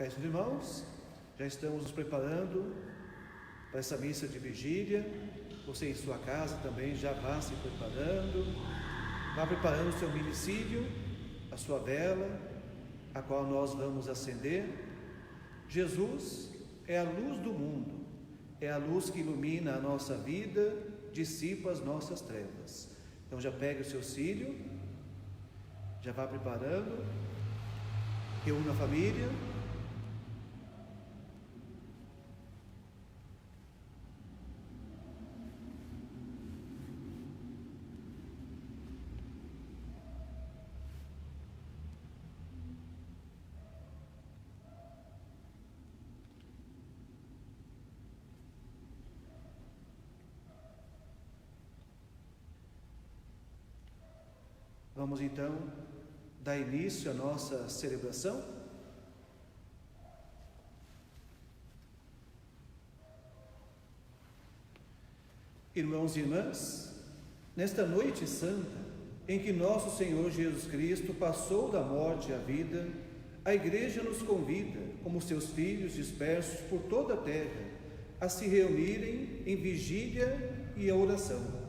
Caríssimos irmãos, já estamos nos preparando para essa missa de vigília. Você em sua casa também já vá se preparando, vá preparando o seu minicídio, a sua vela, a qual nós vamos acender. Jesus é a luz do mundo, é a luz que ilumina a nossa vida, dissipa as nossas trevas. Então já pegue o seu cílio, já vá preparando, reúna a família. Vamos então dar início à nossa celebração. Irmãos e irmãs, nesta noite santa, em que nosso Senhor Jesus Cristo passou da morte à vida, a Igreja nos convida, como seus filhos dispersos por toda a terra, a se reunirem em vigília e a oração.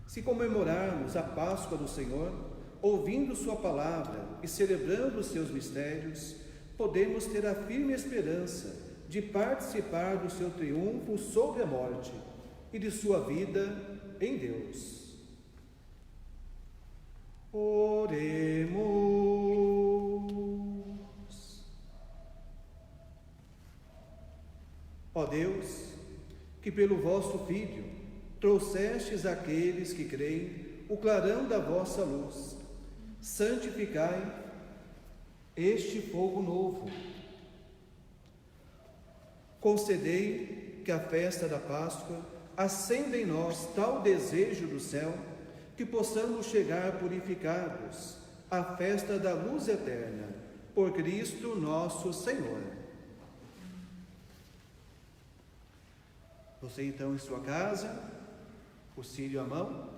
Se comemorarmos a Páscoa do Senhor, ouvindo sua palavra e celebrando os seus mistérios, podemos ter a firme esperança de participar do seu triunfo sobre a morte e de sua vida em Deus. Oremos. Ó Deus, que pelo vosso Filho trouxestes àqueles que creem o clarão da vossa luz, santificai este fogo novo. Concedei que a festa da Páscoa acenda em nós tal desejo do céu, que possamos chegar purificados à festa da luz eterna, por Cristo nosso Senhor. Você então em sua casa, o cílio à mão,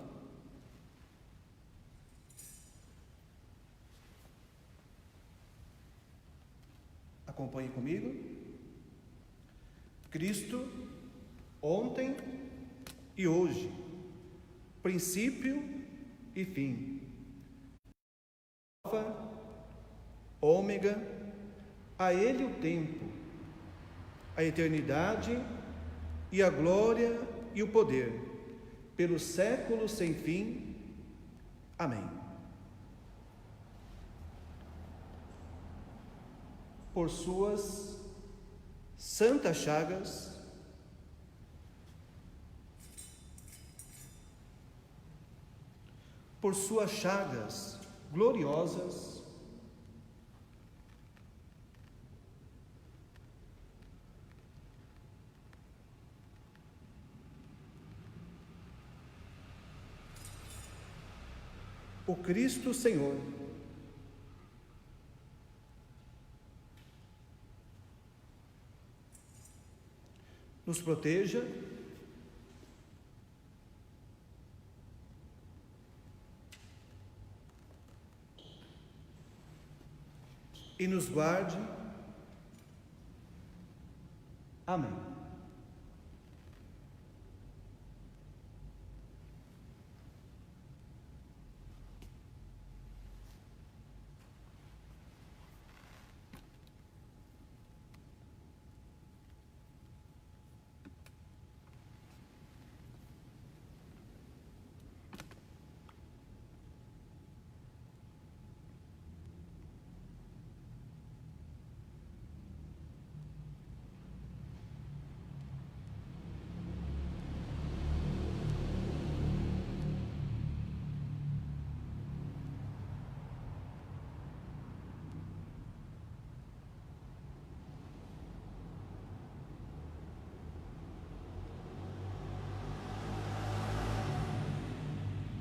acompanhe comigo. Cristo, ontem e hoje, princípio e fim, Alfa, Ômega, a Ele o tempo, a eternidade e a glória e o poder, pelos séculos sem fim. Amém. Por suas santas chagas, por suas chagas gloriosas, o Cristo Senhor nos proteja e nos guarde. Amém.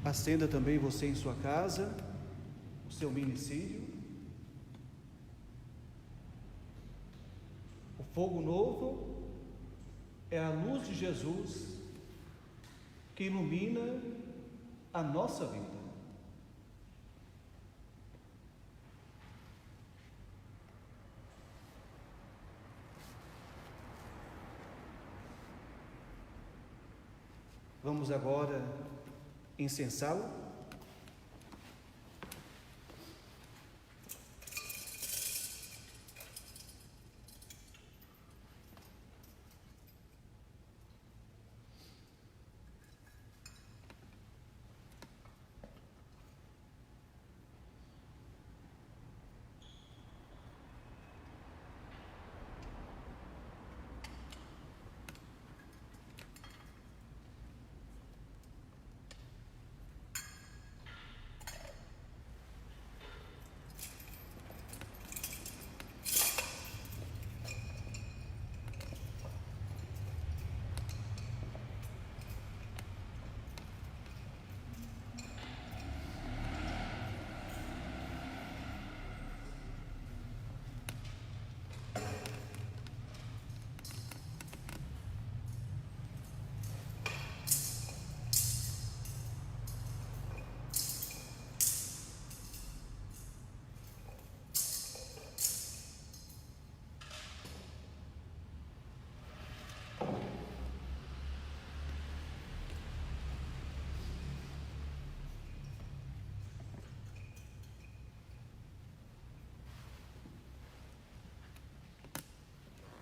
Acenda também você em sua casa o seu minicílio. O fogo novo é a luz de Jesus que ilumina a nossa vida. Vamos agora incensá-lo.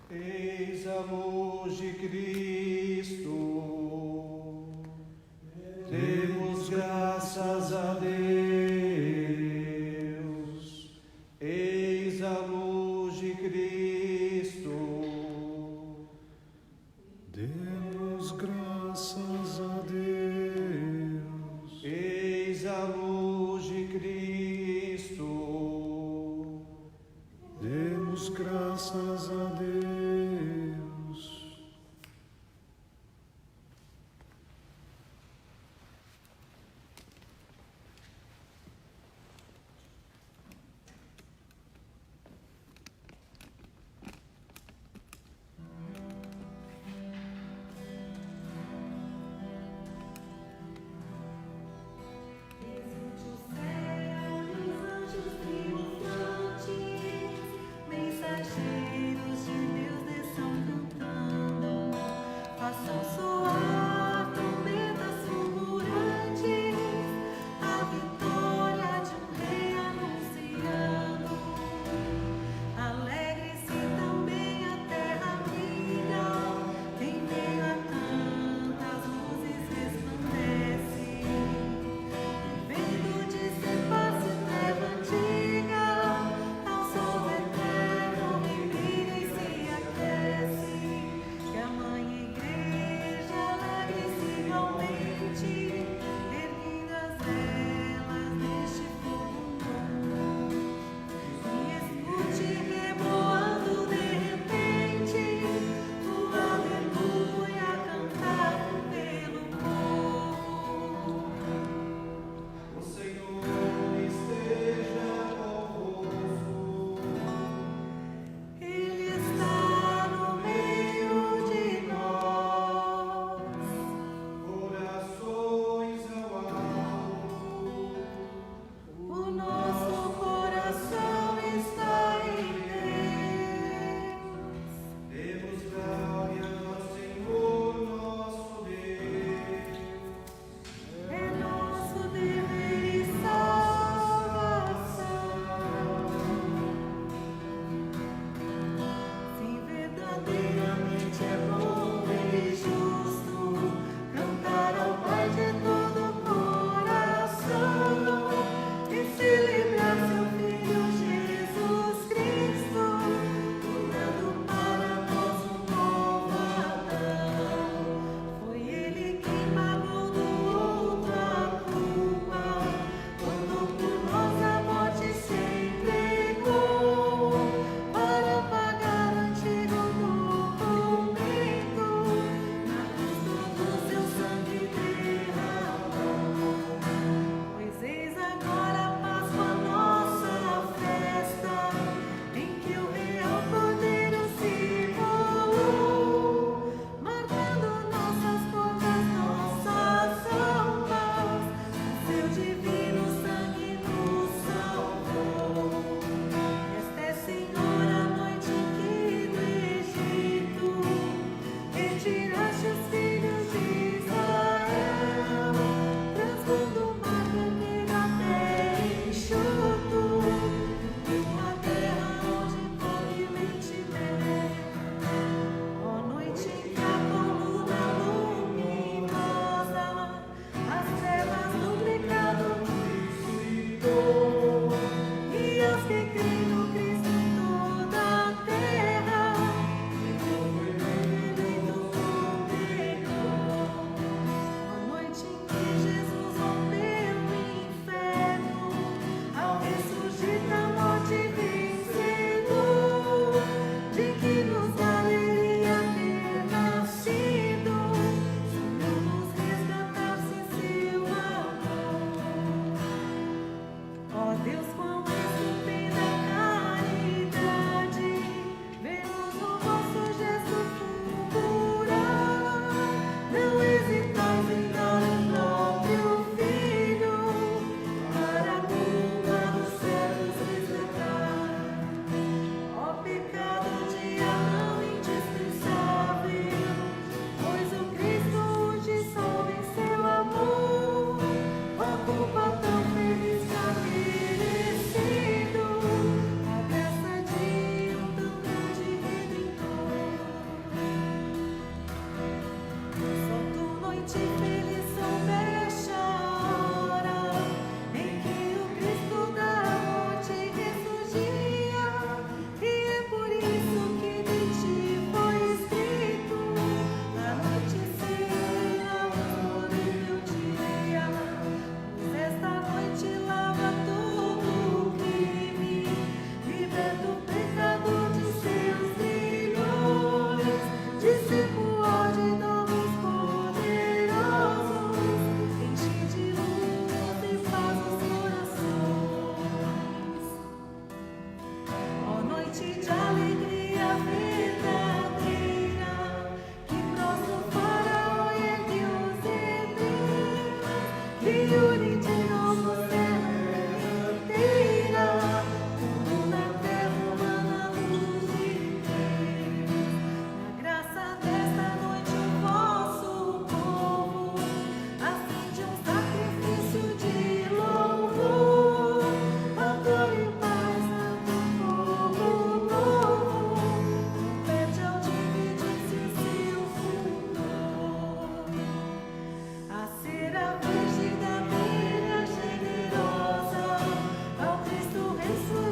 Eis a luz de Cristo, demos graças a Deus. Eis a luz de Cristo, demos graças a Deus. Eis a luz de Cristo, demos graças a Deus. Mensageiros de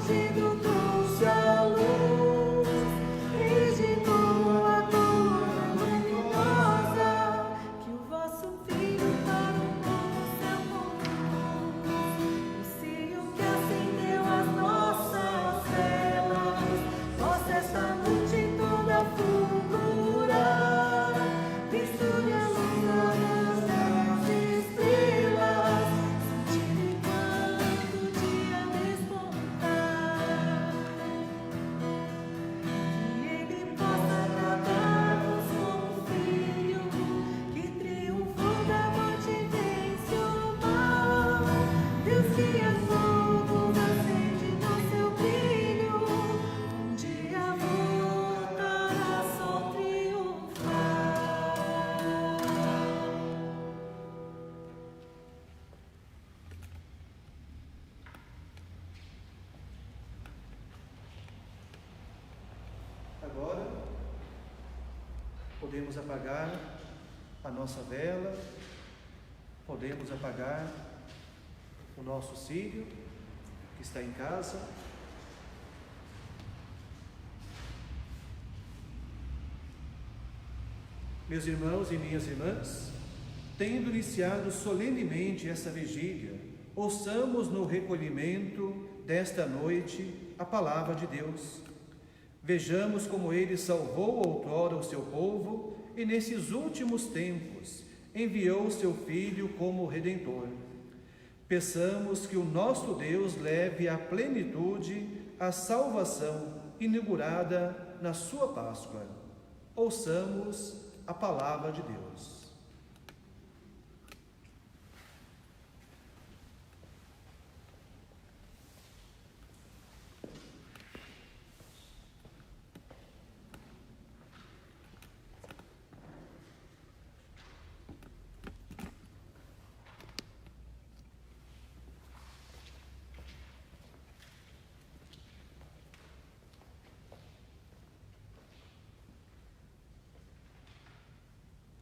ungido trouxe a luz e de novo a coroa luminosa que o vosso Filho para o novo céu conduz. O cio que acendeu as nossas velas, possa esta noite toda fulgurar, visto-lhe a luz das estrelas, sentindo enquanto o dia despontar. Que ele possa tratar-nos como filho, que triunfou da morte e vence o mal. Deus que a todos acende no seu brilho, um dia voltará só triunfar. Agora, podemos apagar a nossa vela, podemos apagar o nosso círio que está em casa. Meus irmãos e minhas irmãs, tendo iniciado solenemente essa vigília, ouçamos no recolhimento desta noite a palavra de Deus. Vejamos como Ele salvou outrora o seu povo e nesses últimos tempos enviou o seu Filho como Redentor. Peçamos que o nosso Deus leve à plenitude a salvação inaugurada na sua Páscoa. Ouçamos a palavra de Deus.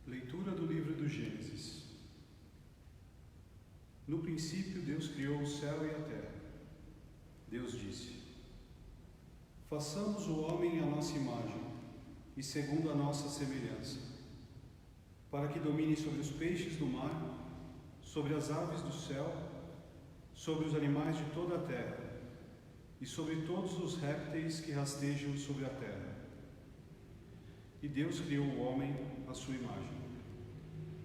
Leitura do livro do Gênesis. No princípio, Deus criou o céu e a terra. Deus disse: façamos o homem à nossa imagem e segundo a nossa semelhança, para que domine sobre os peixes do mar, sobre as aves do céu, sobre os animais de toda a terra e sobre todos os répteis que rastejam sobre a terra. E Deus criou o homem à sua imagem.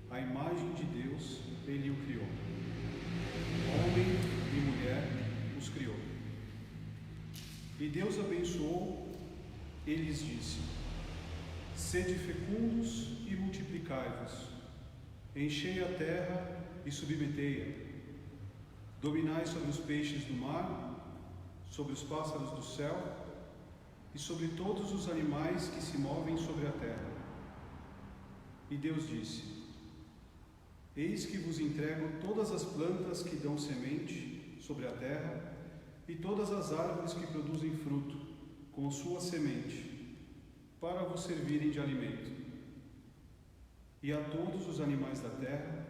A imagem de Deus, Ele o criou. Homem e mulher os criou. E Deus abençoou e lhes disse: sede fecundos e multiplicai-vos, enchei a terra e submetei-a, dominai sobre os peixes do mar, sobre os pássaros do céu e sobre todos os animais que se movem sobre a terra. E Deus disse: eis que vos entrego todas as plantas que dão semente sobre a terra e todas as árvores que produzem fruto, com sua semente, para vos servirem de alimento. E a todos os animais da terra,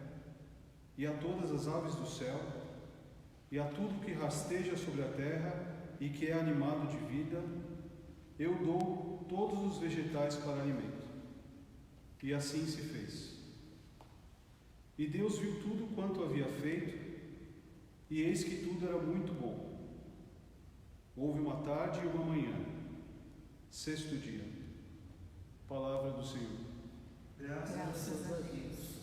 e a todas as aves do céu, e a tudo que rasteja sobre a terra e que é animado de vida, eu dou todos os vegetais para alimento. E assim se fez. E Deus viu tudo quanto havia feito, e eis que tudo era muito bom. Houve uma tarde e uma manhã, sexto dia. Palavra do Senhor. Graças a Deus.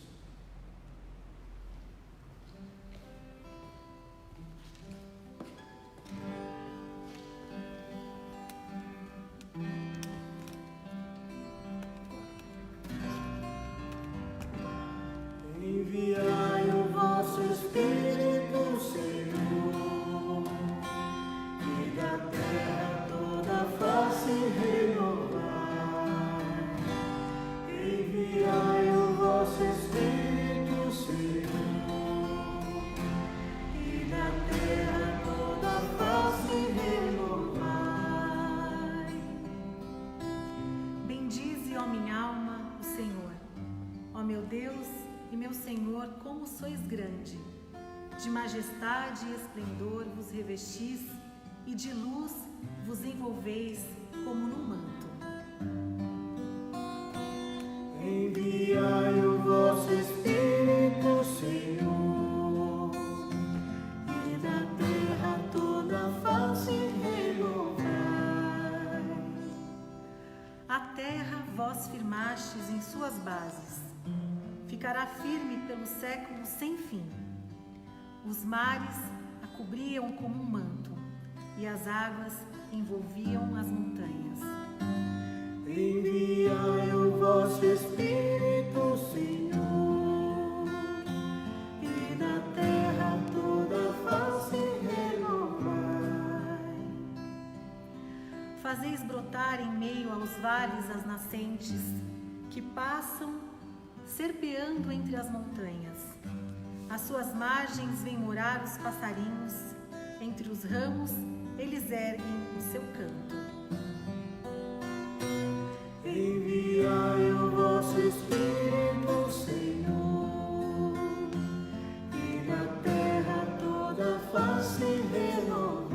Enviai o vosso Espírito, Senhor, e da terra toda a face renovar. Enviai o vosso Espírito, Senhor, e da terra toda a face renovar. Bendize, ó minha alma, o Senhor. Ó meu Deus e meu Senhor, como sois grande, de majestade e esplendor vos revestis, e de luz vos envolveis como num manto. Enviai o vosso Espírito, Senhor, e da terra toda a face renovai. A terra vós firmastes em suas bases, ficará firme pelos séculos sem fim. Os mares a cobriam como um manto, e as águas envolviam as montanhas. Enviai o vosso Espírito, Senhor, e da terra toda a face renovai. Fazeis brotar em meio aos vales as nascentes, que passam serpeando entre as montanhas. Às suas margens vêm morar os passarinhos, entre os ramos eles erguem o seu canto. Enviai o vosso Espírito, Senhor, e da terra toda a face renovai.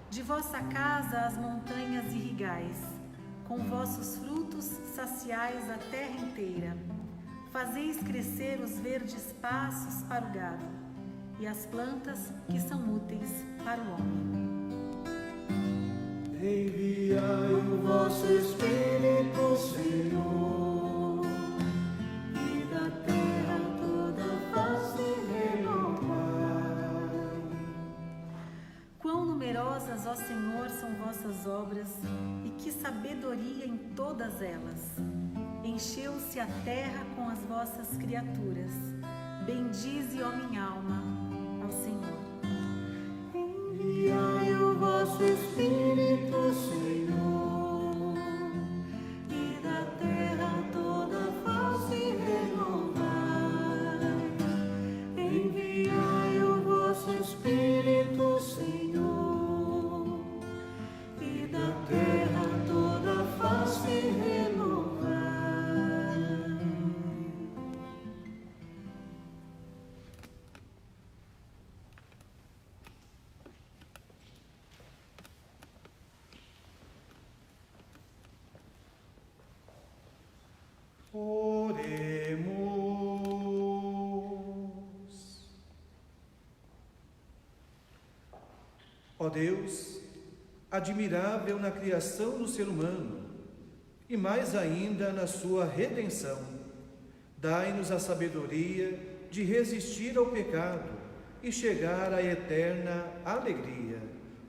De vossa casa as montanhas irrigais, com vossos frutos saciais a terra inteira. Fazeis crescer os verdes passos para o gado, e as plantas que são úteis para o homem. Enviai o vosso Espírito, Senhor, e da terra toda a face renovai. Quão numerosas, ó Senhor, são vossas obras, e que sabedoria em todas elas! Encheu-se a terra com as vossas criaturas. Bendize, ó minha alma, ao Senhor. Enviai o vosso Espírito, Senhor, e da terra toda a face renovai. Enviai o vosso Espírito, Senhor, e da terra toda a face renovai. Oremos. Ó Deus, admirável na criação do ser humano e mais ainda na sua redenção, dai-nos a sabedoria de resistir ao pecado e chegar à eterna alegria.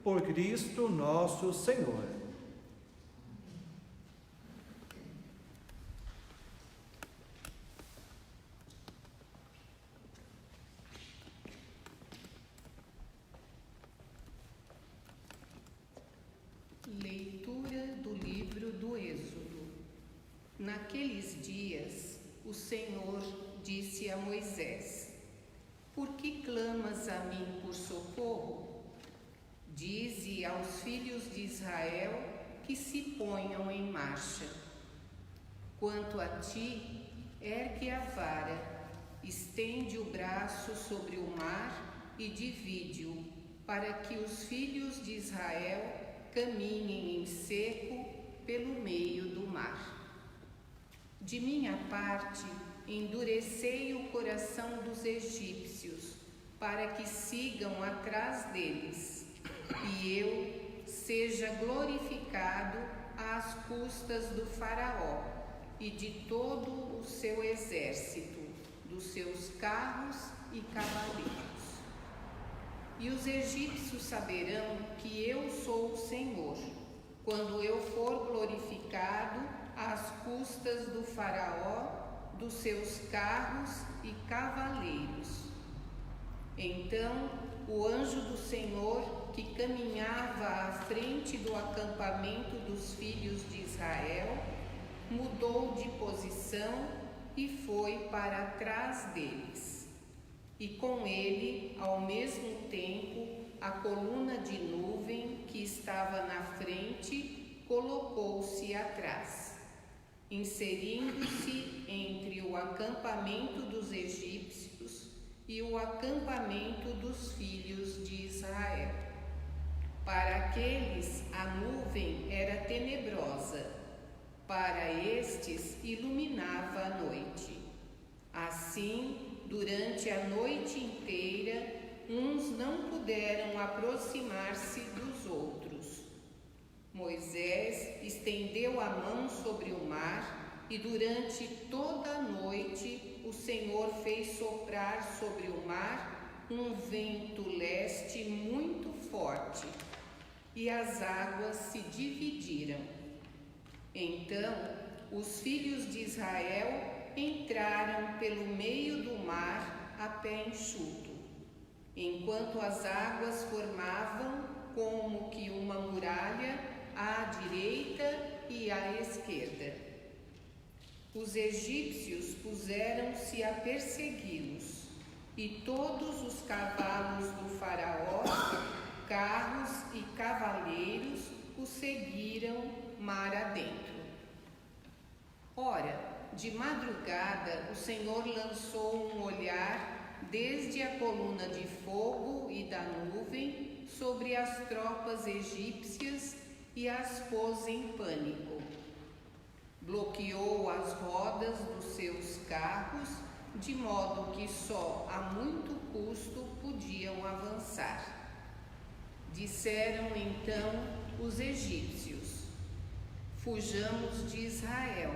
Por Cristo nosso Senhor. Leitura do livro do Êxodo. Naqueles dias, o Senhor disse a Moisés: Por que clamas a mim por socorro? Dize aos filhos de Israel que se ponham em marcha. Quanto a ti, ergue a vara, estende o braço sobre o mar e divide-o, para que os filhos de Israel caminhem em seco pelo meio do mar. De minha parte, endurecei o coração dos egípcios, para que sigam atrás deles, e eu seja glorificado às custas do faraó e de todo o seu exército, dos seus carros e cavaleiros. E os egípcios saberão que eu sou o Senhor, quando eu for glorificado às custas do faraó, dos seus carros e cavaleiros. Então o anjo do Senhor, que caminhava à frente do acampamento dos filhos de Israel, mudou de posição e foi para trás deles. E com ele, ao mesmo tempo, a coluna de nuvem que estava na frente colocou-se atrás, inserindo-se entre o acampamento dos egípcios e o acampamento dos filhos de Israel. Para aqueles a nuvem era tenebrosa, para estes iluminava a noite. Assim, durante a noite inteira, uns não puderam aproximar-se dos outros. Moisés estendeu a mão sobre o mar e durante toda a noite o Senhor fez soprar sobre o mar um vento leste muito forte e as águas se dividiram. Então os filhos de Israel entraram pelo meio do mar a pé enxuto, enquanto as águas formavam como que uma muralha à direita e à esquerda. Os egípcios puseram-se a persegui-los, e todos os cavalos do faraó, carros e cavaleiros, o seguiram mar adentro. Ora, de madrugada, o Senhor lançou um olhar desde a coluna de fogo e da nuvem sobre as tropas egípcias e as pôs em pânico. Bloqueou as rodas dos seus carros, de modo que só a muito custo podiam avançar. Disseram então os egípcios: fujamos de Israel,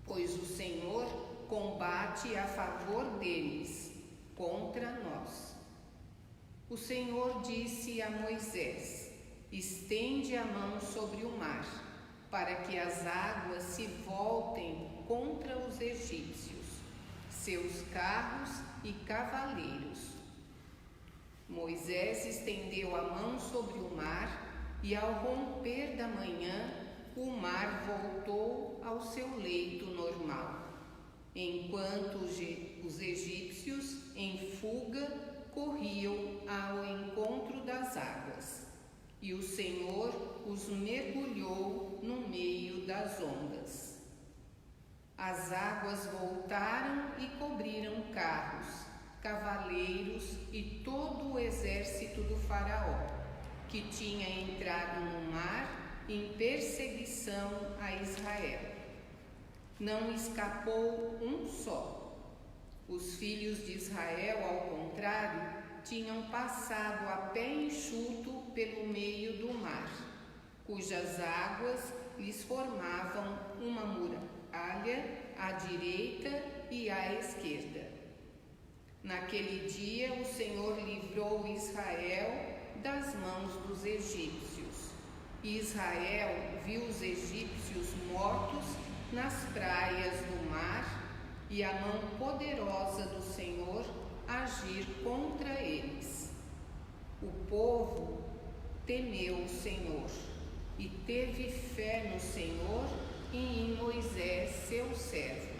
pois o Senhor combate a favor deles, contra nós. O Senhor disse a Moisés: estende a mão sobre o mar, para que as águas se voltem contra os egípcios, seus carros e cavaleiros. Moisés estendeu a mão sobre o mar e, ao romper da manhã, o mar voltou ao seu leito normal, enquanto os egípcios, em fuga, corriam ao encontro das águas, e o Senhor os mergulhou no meio das ondas. As águas voltaram e cobriram carros, cavaleiros e todo o exército do faraó, que tinha entrado no mar em perseguição a Israel. Não escapou um só. Os filhos de Israel, ao contrário, tinham passado a pé enxuto pelo meio do mar, cujas águas lhes formavam uma muralha à direita e à esquerda. Naquele dia o Senhor livrou Israel das mãos dos egípcios. E Israel viu os egípcios mortos nas praias do mar e a mão poderosa do Senhor agir contra eles. O povo temeu o Senhor e teve fé no Senhor e em Moisés, seu servo.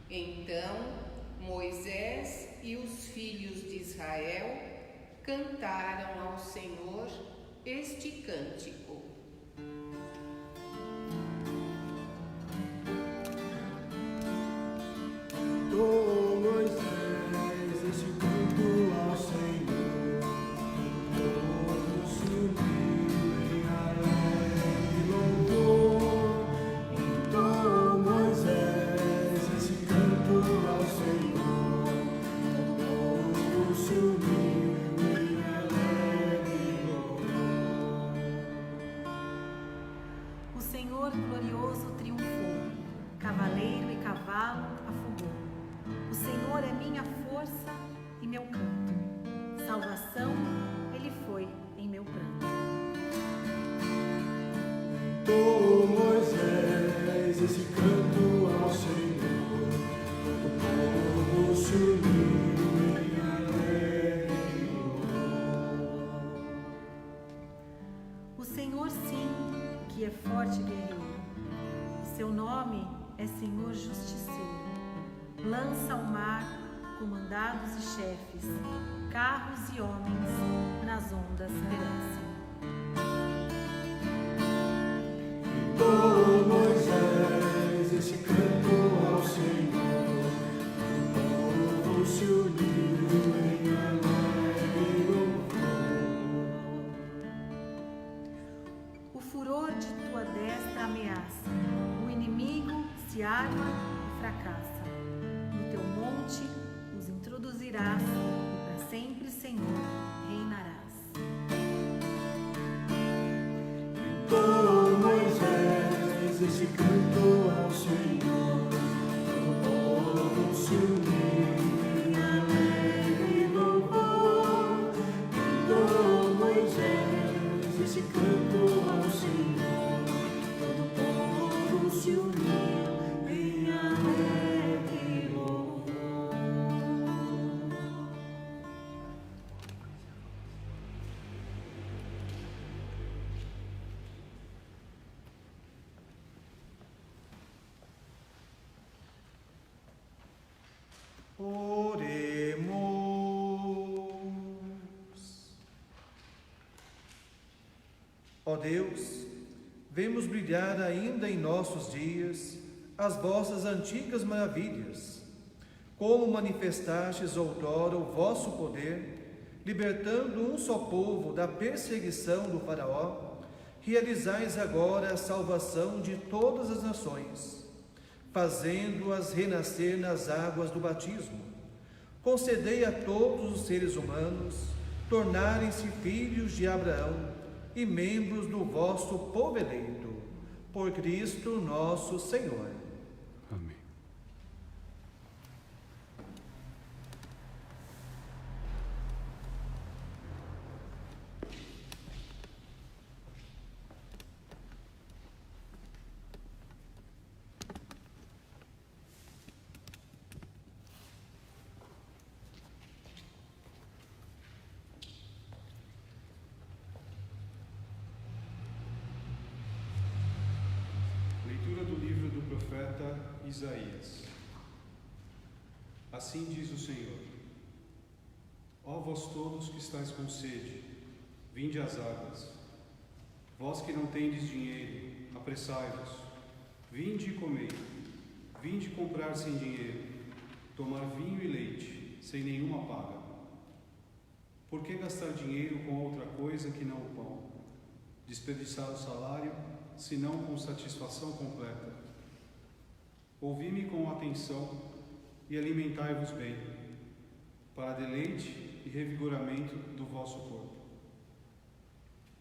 Então Moisés e os filhos de Israel cantaram ao Senhor este cântico. Cantou Moisés este canto ao Senhor, todos se uniram em alegre louvor. Cantou Moisés este canto ao Senhor, todos se uniram em alegre louvor. O Senhor glorioso triunfou, cavaleiro e cavalo afogou. O Senhor é minha força e meu canto, salvação ele foi em meu pranto. Cantou Moisés esse canto ao Senhor, o povo se uniu em alegre louvor. O Senhor sim, que é forte guerreiro, seu nome é Senhor justiceiro. Lança ao mar comandados e chefes, carros e homens nas ondas perece. Cantou Moisés esse canto ao Senhor, o povo se uniu Oremos. Ó Deus, vemos brilhar ainda em nossos dias as vossas antigas maravilhas, como manifestastes outrora o vosso poder, libertando um só povo da perseguição do faraó, realizais agora a salvação de todas as nações, fazendo-as renascer nas águas do batismo. Concedei a todos os seres humanos tornarem-se filhos de Abraão e membros do vosso povo eleito, por Cristo nosso Senhor. Amém. Leitura do livro do profeta Isaías. Assim diz o Senhor: Ó vós todos que estáis com sede, vinde às águas. Vós que não tendes dinheiro, apressai-vos. Vinde e comei. Vinde comprar sem dinheiro, tomar vinho e leite, sem nenhuma paga. Por que gastar dinheiro com outra coisa que não o pão? Desperdiçar o salário, senão com satisfação completa. Ouvi-me com atenção e alimentai-vos bem, para deleite e revigoramento do vosso corpo.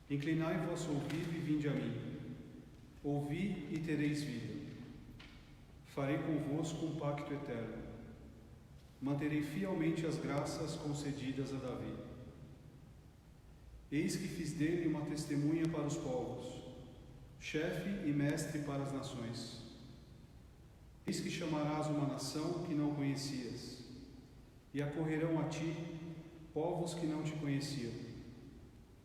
Inclinai vosso ouvido e vinde a mim. Ouvi e tereis vida. Farei convosco um pacto eterno. Manterei fielmente as graças concedidas a Davi. Eis que fiz dele uma testemunha para os povos, chefe e mestre para as nações. Eis que chamarás uma nação que não conhecias, e acorrerão a ti povos que não te conheciam,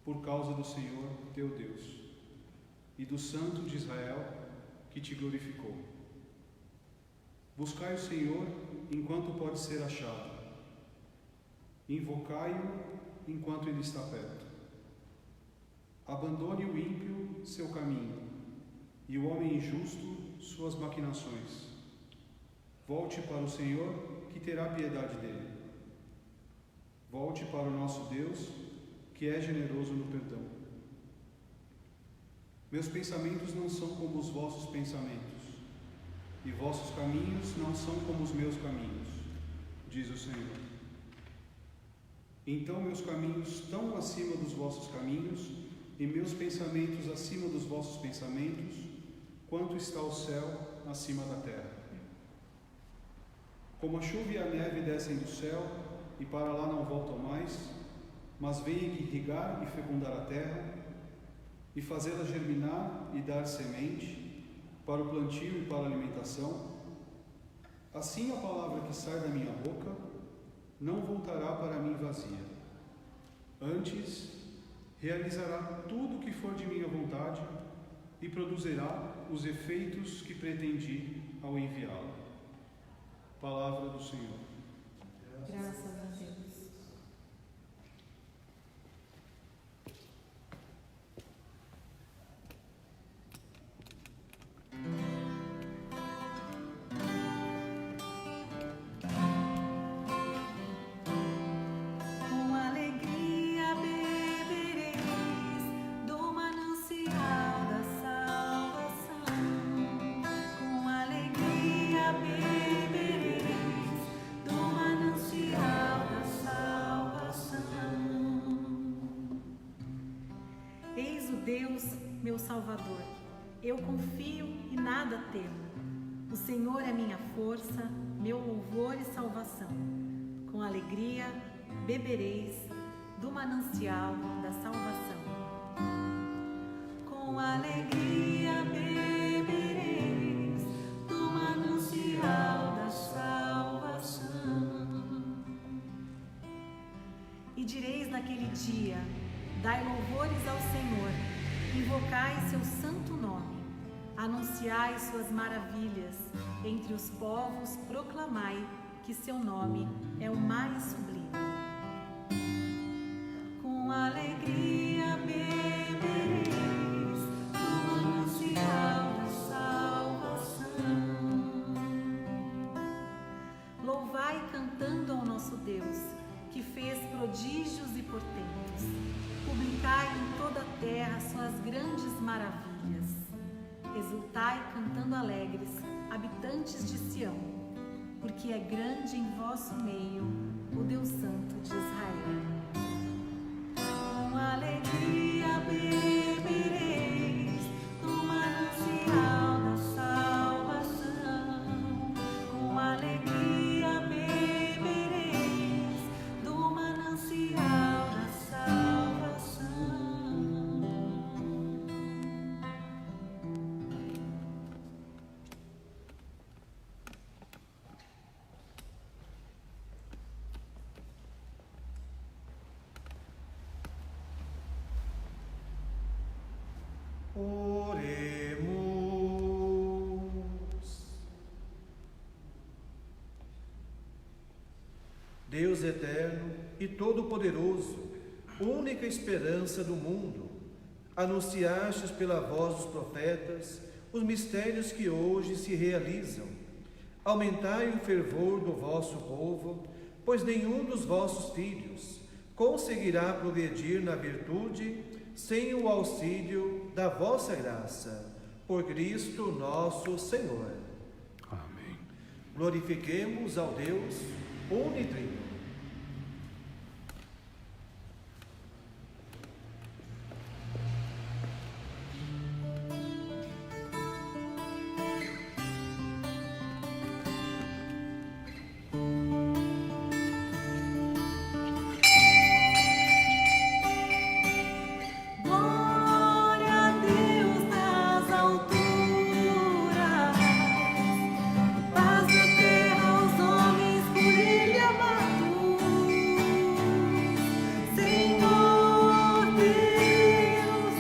por causa do Senhor teu Deus, e do Santo de Israel, que te glorificou. Buscai o Senhor enquanto pode ser achado. Invocai-o enquanto ele está perto. Abandone o ímpio seu caminho, e o homem injusto suas maquinações. Volte para o Senhor, que terá piedade dele. Volte para o nosso Deus, que é generoso no perdão. Meus pensamentos não são como os vossos pensamentos, e vossos caminhos não são como os meus caminhos, diz o Senhor. Então meus caminhos estão acima dos vossos caminhos, e meus pensamentos acima dos vossos pensamentos, quanto está o céu acima da terra. Como a chuva e a neve descem do céu, e para lá não voltam mais, mas vêm irrigar e fecundar a terra, e fazê-la germinar e dar semente, para o plantio e para a alimentação, assim a palavra que sai da minha boca não voltará para mim vazia. Antes, realizará tudo o que for de minha vontade e produzirá os efeitos que pretendi ao enviá-la. Palavra do Senhor. Graças a Deus. Com alegria bebereis do manancial da salvação. Com alegria bebereis do manancial da salvação. Eis o Deus, meu Salvador. Eu confio e nada temo. O Senhor é minha força, meu louvor e salvação. Com alegria bebereis do manancial da salvação. Com alegria bebereis do manancial da salvação. E direis naquele dia: dai louvores ao Senhor, invocai seu santo nome, anunciai suas maravilhas, entre os povos proclamai que seu nome é o mais sublime. Com alegria bebereis do manancial da salvação. Louvai cantando ao nosso Deus, que fez prodígios e portentos. Publicai em toda a terra suas grandes maravilhas. Exultai cantando alegres, habitantes de Sião, porque é grande em vosso meio o Deus Santo de Israel. Com alegria bebereis do manancial da salvação. Com alegria bebereis do manancial da salvação. Oremos. Deus eterno e todo-poderoso, única esperança do mundo, anunciastes pela voz dos profetas os mistérios que hoje se realizam. Aumentai o fervor do vosso povo, pois nenhum dos vossos filhos conseguirá progredir na virtude sem o auxílio da vossa graça, por Cristo nosso Senhor. Amém. Glorifiquemos ao Deus unitrino. Glória a Deus nas alturas, paz na terra aos homens por Ele amados. Senhor Deus,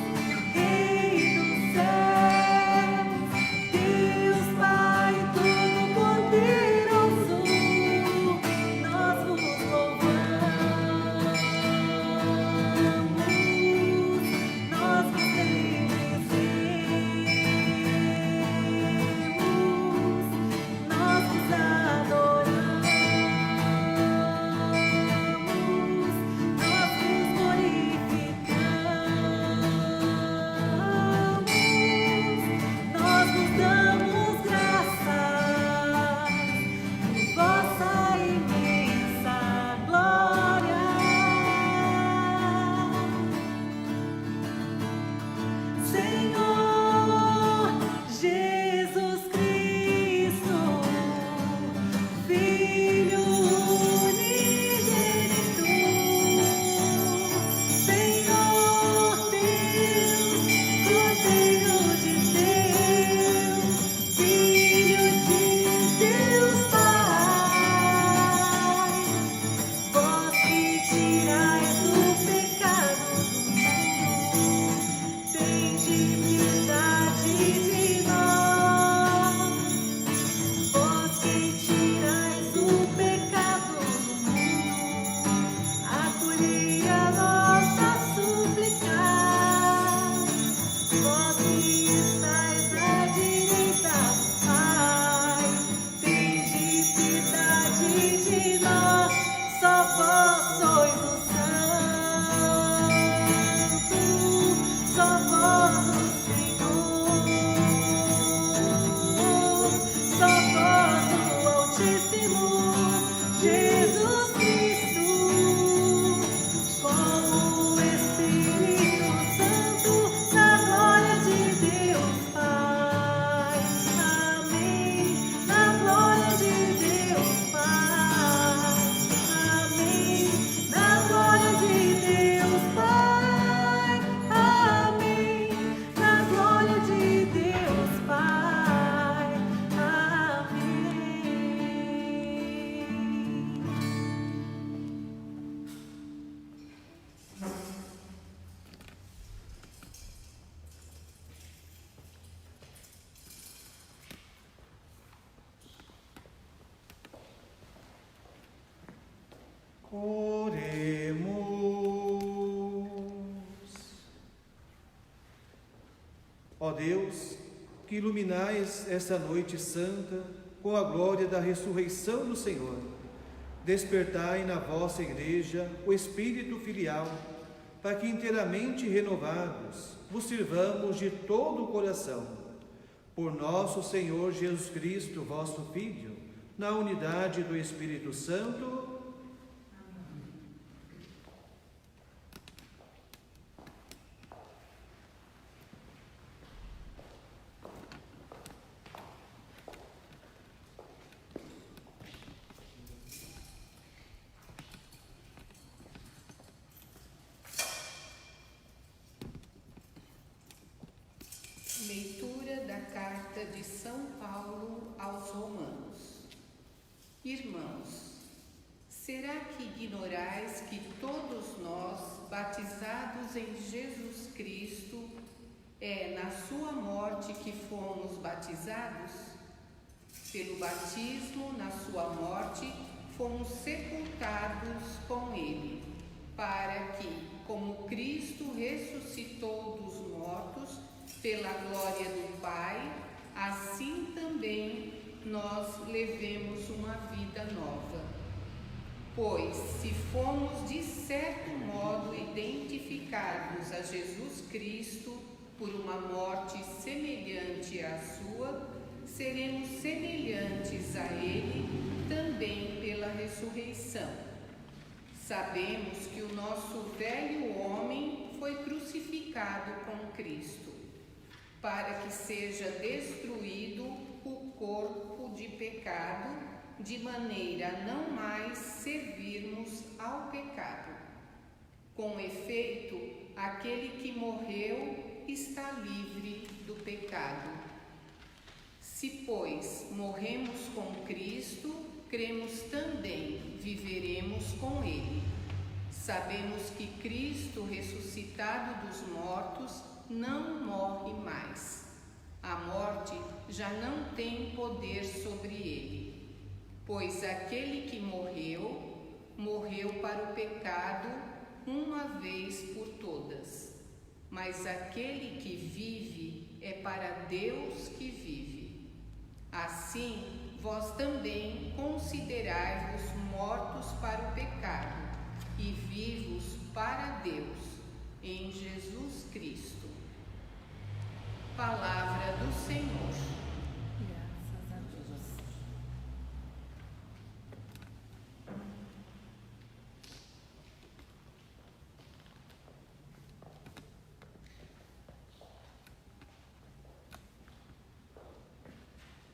Rei dos céus, Deus Pai Todo-Poderoso, nós vos louvamos. Oremos. Ó Deus, que iluminais esta noite santa com a glória da ressurreição do Senhor, despertai na vossa Igreja o Espírito filial, para que inteiramente renovados vos sirvamos de todo o coração. Por nosso Senhor Jesus Cristo, vosso Filho, na unidade do Espírito Santo. Leitura da Carta de São Paulo aos Romanos. Irmãos, será que ignorais que todos nós, batizados em Jesus Cristo, é na sua morte que fomos batizados? Pelo batismo, na sua morte, fomos sepultados com ele, para que, como Cristo ressuscitou dos mortos, pela glória do Pai, assim também nós levemos uma vida nova. Pois, se fomos de certo modo identificados a Jesus Cristo por uma morte semelhante à sua, seremos semelhantes a Ele também pela ressurreição. Sabemos que o nosso velho homem foi crucificado com Cristo, para que seja destruído o corpo de pecado, de maneira a não mais servirmos ao pecado. Com efeito, aquele que morreu está livre do pecado. Se, pois, morremos com Cristo, cremos também viveremos com Ele. Sabemos que Cristo, ressuscitado dos mortos, não morre mais. A morte já não tem poder sobre ele, pois aquele que morreu, morreu para o pecado uma vez por todas. Mas aquele que vive é para Deus que vive. Assim, vós também considerai-vos mortos para o pecado e vivos para Deus, em Jesus Cristo. Palavra do Senhor. Graças a Deus.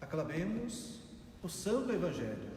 Aclamemos o Santo Evangelho.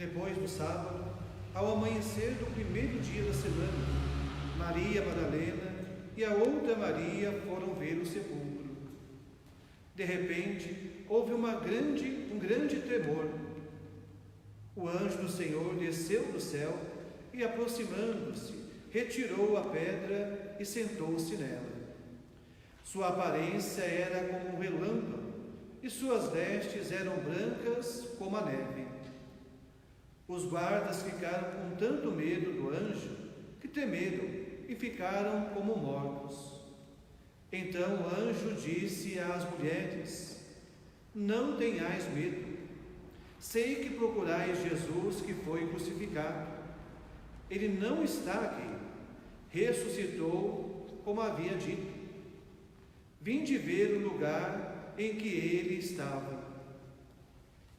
Depois do sábado, ao amanhecer do primeiro dia da semana, Maria Madalena e a outra Maria foram ver o sepulcro. De repente, houve um grande tremor. O anjo do Senhor desceu do céu e, aproximando-se, retirou a pedra e sentou-se nela. Sua aparência era como um relâmpago e suas vestes eram brancas como a neve. Os guardas ficaram com tanto medo do anjo que temeram e ficaram como mortos. Então o anjo disse às mulheres: não tenhais medo. Sei que procurais Jesus que foi crucificado. Ele não está aqui. Ressuscitou, como havia dito. Vinde ver o lugar em que ele estava.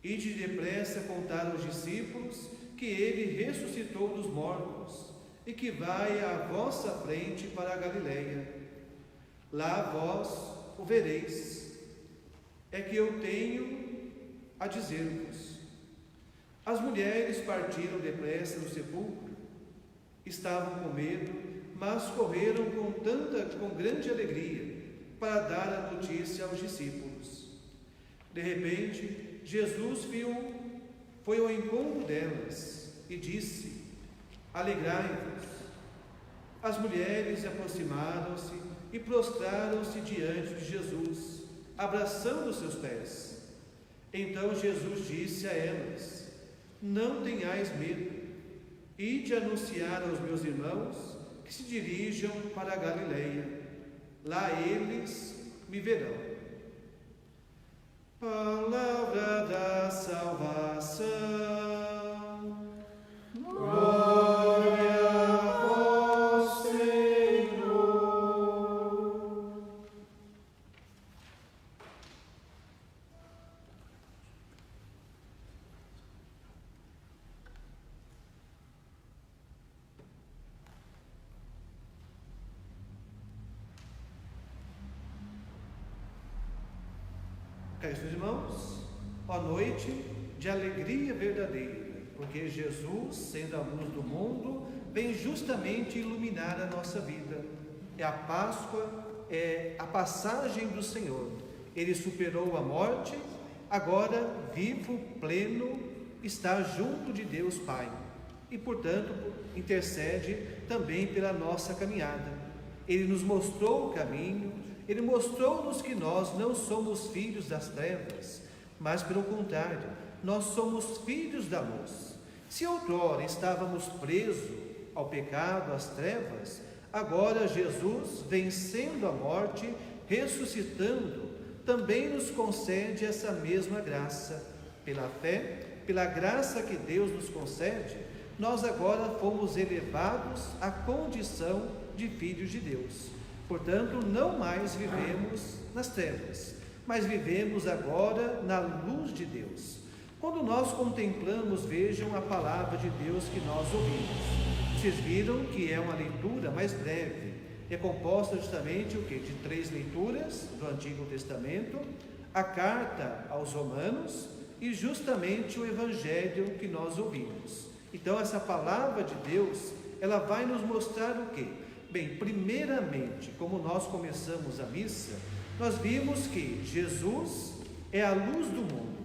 Ide depressa contar aos discípulos que ele ressuscitou dos mortos e que vai à vossa frente para a Galileia. Lá vós o vereis. É que eu tenho a dizer-vos. As mulheres partiram depressa do sepulcro. Estavam com medo, mas correram com grande alegria para dar a notícia aos discípulos. De repente, Jesus foi ao encontro delas e disse: alegrai-vos. As mulheres aproximaram-se e prostraram-se diante de Jesus, abraçando seus pés. Então Jesus disse a elas: não tenhais medo. Ide anunciar aos meus irmãos que se dirijam para a Galileia. Lá eles me verão. Palavra da salvação. Glória a vós, Senhor. Caríssimos irmãos, ó noite de alegria verdadeira, porque Jesus, sendo a luz do mundo, vem justamente iluminar a nossa vida. É a Páscoa, é a passagem do Senhor. Ele superou a morte, agora vivo, pleno, está junto de Deus Pai e, portanto, intercede também pela nossa caminhada. Ele nos mostrou o caminho. Ele mostrou-nos que nós não somos filhos das trevas, mas, pelo contrário, nós somos filhos da luz. Se outrora estávamos presos ao pecado, às trevas, agora Jesus, vencendo a morte, ressuscitando, também nos concede essa mesma graça. Pela fé, pela graça que Deus nos concede, nós agora fomos elevados à condição de filhos de Deus. Portanto, não mais vivemos nas trevas, mas vivemos agora na luz de Deus. Quando nós contemplamos, vejam a palavra de Deus que nós ouvimos. Vocês viram que é uma leitura mais breve. É composta justamente o quê? De 3 leituras do Antigo Testamento, a carta aos Romanos e justamente o Evangelho que nós ouvimos. Então, essa palavra de Deus, ela vai nos mostrar o quê? Bem, primeiramente, como nós começamos a missa, nós vimos que Jesus é a luz do mundo.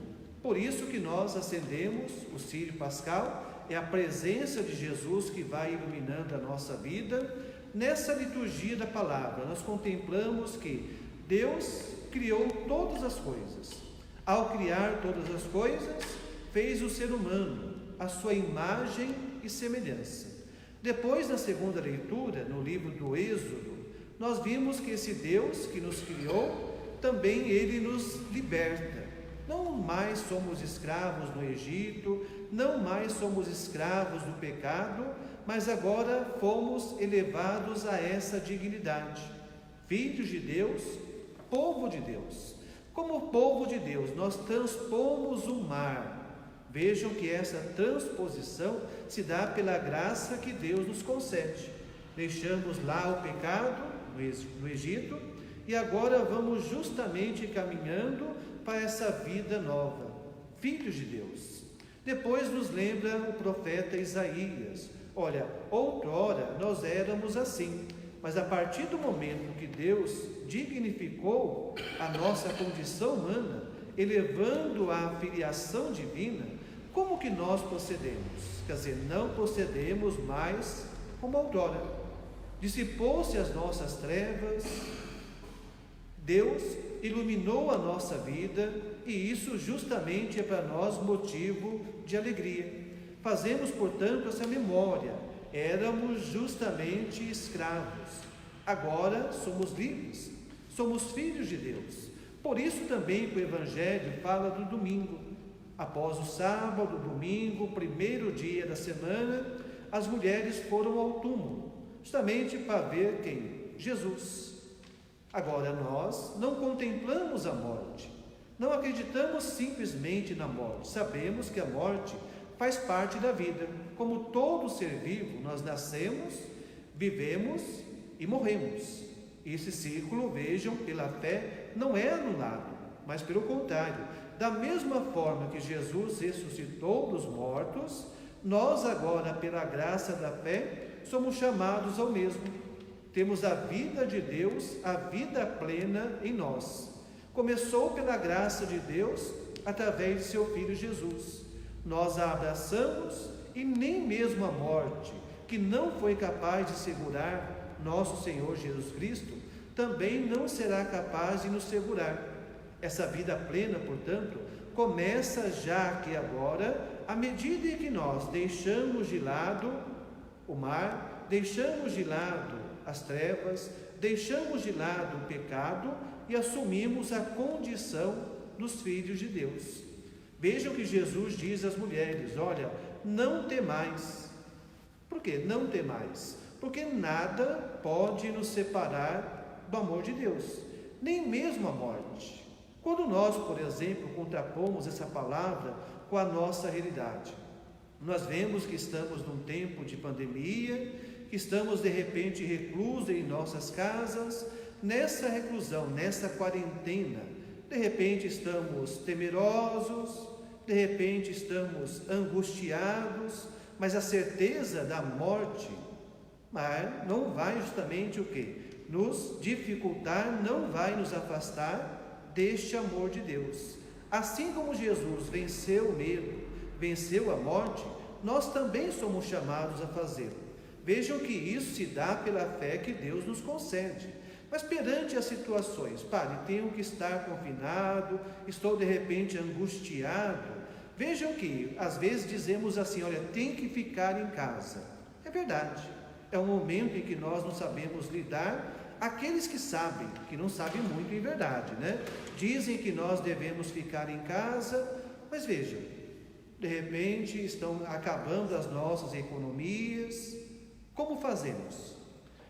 Por isso que nós acendemos o círio pascal, é a presença de Jesus que vai iluminando a nossa vida. Nessa liturgia da palavra, nós contemplamos que Deus criou todas as coisas. Ao criar todas as coisas, fez o ser humano, a sua imagem e semelhança. Depois, na segunda leitura, no livro do Êxodo, nós vimos que esse Deus que nos criou, também Ele nos liberta. Não mais somos escravos no Egito, não mais somos escravos do pecado, mas agora fomos elevados a essa dignidade. Filhos de Deus, povo de Deus. Como povo de Deus, nós transpomos o mar. Vejam que essa transposição se dá pela graça que Deus nos concede. Deixamos lá o pecado no Egito e agora vamos justamente caminhando para essa vida nova. Filhos de Deus. Depois nos lembra o profeta Isaías: olha, outrora nós éramos assim, mas a partir do momento que Deus dignificou a nossa condição humana, elevando a filiação divina, como que nós procedemos? Quer dizer, não procedemos mais como outrora. Dissipou-se as nossas trevas, Deus iluminou a nossa vida, e isso justamente é para nós motivo de alegria. Fazemos, portanto, essa memória. Éramos justamente escravos, agora somos livres, somos filhos de Deus. Por isso também que o Evangelho fala do domingo. Após o sábado, domingo, primeiro dia da semana, as mulheres foram ao túmulo, justamente para ver quem? Jesus. Agora nós não contemplamos a morte, não acreditamos simplesmente na morte, sabemos que a morte faz parte da vida. Como todo ser vivo, nós nascemos, vivemos e morremos. Esse ciclo, vejam, pela fé, não é anulado, mas pelo contrário, da mesma forma que Jesus ressuscitou dos mortos, nós agora, pela graça da fé, somos chamados ao mesmo. Temos a vida de Deus, a vida plena em nós. Começou pela graça de Deus, através de seu Filho Jesus. Nós a abraçamos e nem mesmo a morte, que não foi capaz de segurar nosso Senhor Jesus Cristo, também não será capaz de nos segurar. Essa vida plena, portanto, começa já aqui agora, à medida em que nós deixamos de lado o mar, deixamos de lado as trevas, deixamos de lado o pecado e assumimos a condição dos filhos de Deus. Vejam que Jesus diz às mulheres: olha, não temais. Por que não temais? Porque nada pode nos separar do amor de Deus, nem mesmo a morte. Quando nós, por exemplo, contrapomos essa palavra com a nossa realidade, nós vemos que estamos num tempo de pandemia, que estamos de repente reclusos em nossas casas. Nessa reclusão, nessa quarentena, de repente estamos temerosos, de repente estamos angustiados, mas a certeza da morte, mas não vai justamente o quê? Nos dificultar, não vai nos afastar deste amor de Deus. Assim como Jesus venceu o medo, venceu a morte, nós também somos chamados a fazê-lo. Vejam que isso se dá pela fé que Deus nos concede. Mas perante as situações, tenho que estar confinado, estou de repente angustiado. Vejam que às vezes dizemos assim: olha, tem que ficar em casa. É verdade, é um momento em que nós não sabemos lidar. Aqueles que sabem, que não sabem muito em verdade, né? Dizem que nós devemos ficar em casa, mas vejam, de repente estão acabando as nossas economias. Como fazemos?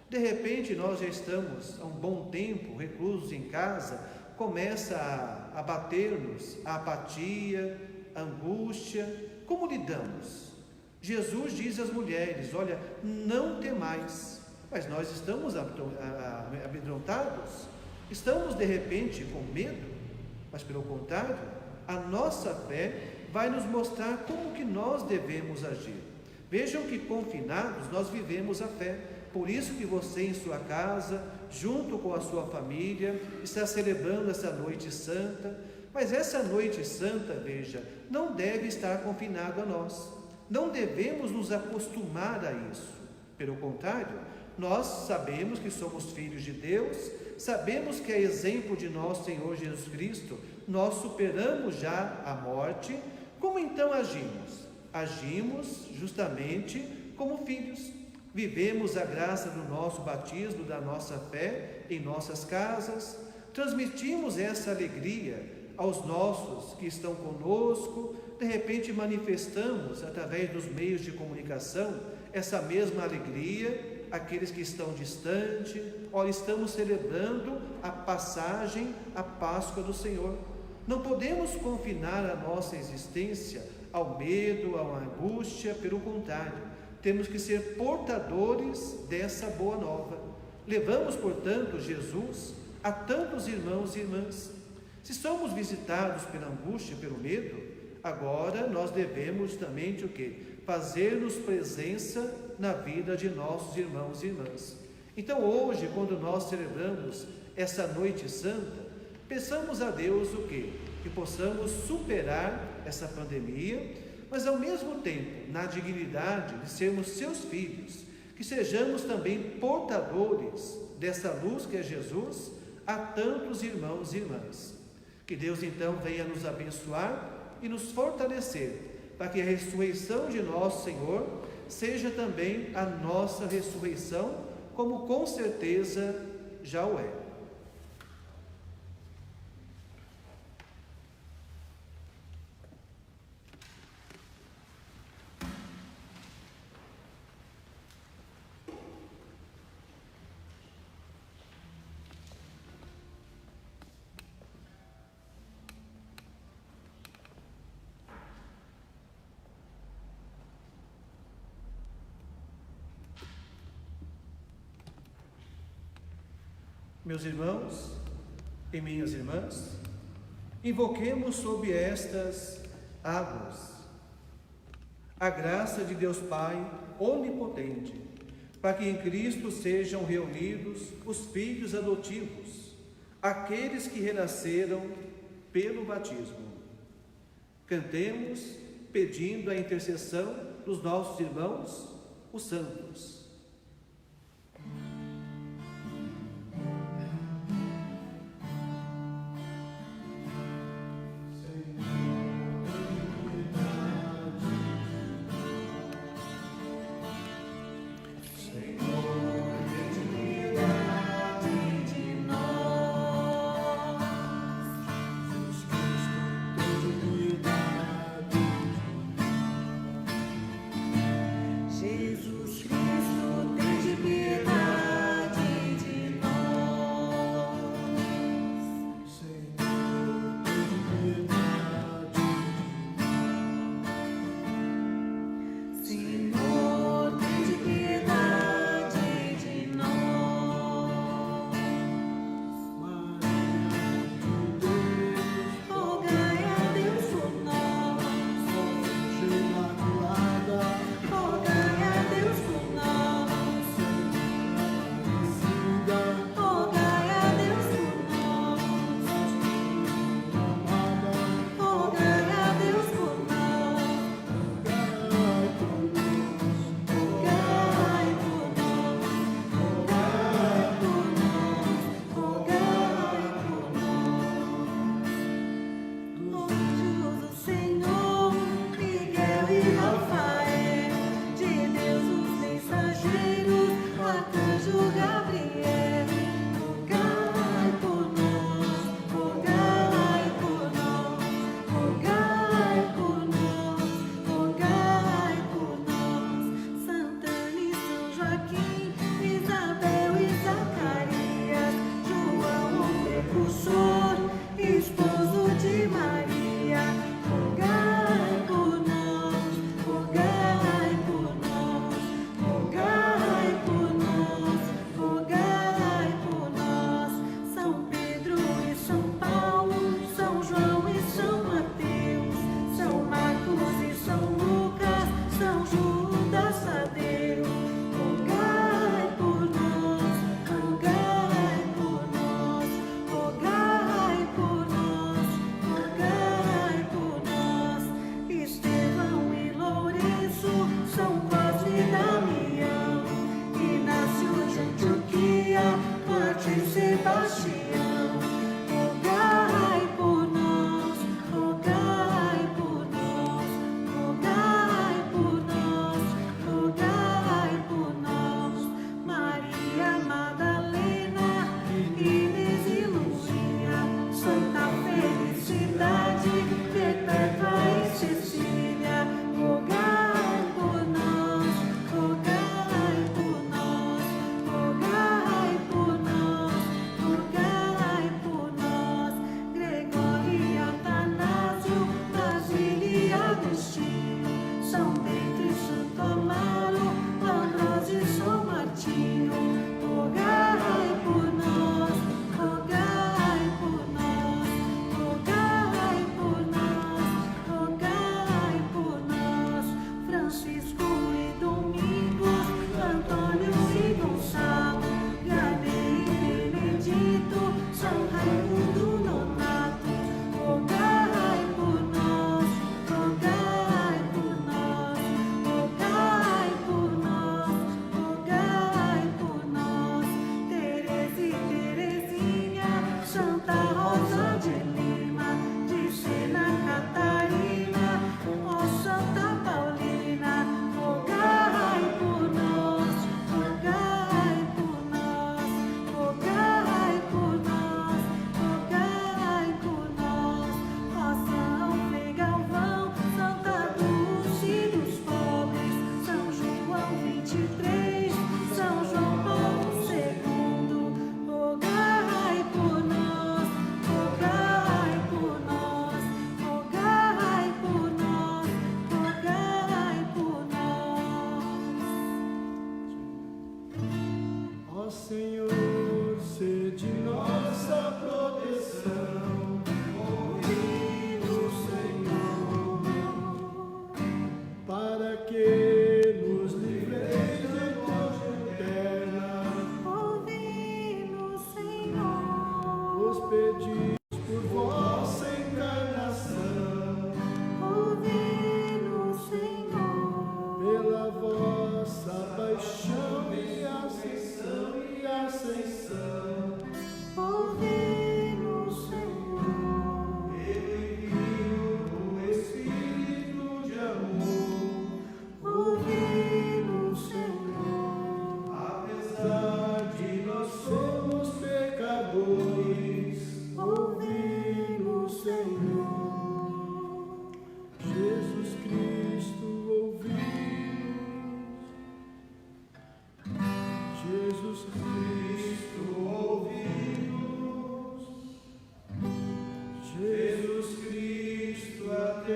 De repente nós já estamos há um bom tempo reclusos em casa, começa a bater-nos a apatia, a angústia. Como lidamos? Jesus diz às mulheres: olha, não temais. Mas nós estamos amedrontados, estamos de repente com medo, mas pelo contrário, a nossa fé vai nos mostrar como que nós devemos agir. Vejam que confinados nós vivemos a fé. Por isso que você em sua casa, junto com a sua família, está celebrando essa noite santa. Mas essa noite santa, veja, não deve estar confinado a nós. Não devemos nos acostumar a isso. Pelo contrário, nós sabemos que somos filhos de Deus, sabemos que a exemplo de nosso Senhor Jesus Cristo, nós superamos já a morte. Como então agimos? Agimos justamente como filhos. Vivemos a graça do nosso batismo, da nossa fé em nossas casas, transmitimos essa alegria aos nossos que estão conosco, de repente manifestamos através dos meios de comunicação essa mesma alegria àqueles que estão distantes. Olha, estamos celebrando a passagem, a Páscoa do Senhor. Não podemos confinar a nossa existência ao medo, à angústia, pelo contrário, temos que ser portadores dessa boa nova. Levamos, portanto, Jesus a tantos irmãos e irmãs. Se somos visitados pela angústia, pelo medo, Agora nós devemos justamente o quê? Fazer-nos presença na vida de nossos irmãos e irmãs. Então hoje, quando nós celebramos essa noite santa, peçamos a Deus o quê? Que possamos superar essa pandemia, mas ao mesmo tempo, na dignidade de sermos seus filhos, que sejamos também portadores dessa luz que é Jesus a tantos irmãos e irmãs. Que Deus então venha nos abençoar e nos fortalecer, para que a ressurreição de nosso Senhor seja também a nossa ressurreição, como com certeza já o é. Meus irmãos e minhas irmãs, invoquemos sob estas águas a graça de Deus Pai onipotente, para que em Cristo sejam reunidos os filhos adotivos, aqueles que renasceram pelo batismo. Cantemos pedindo a intercessão dos nossos irmãos, os santos. Jesus Cristo.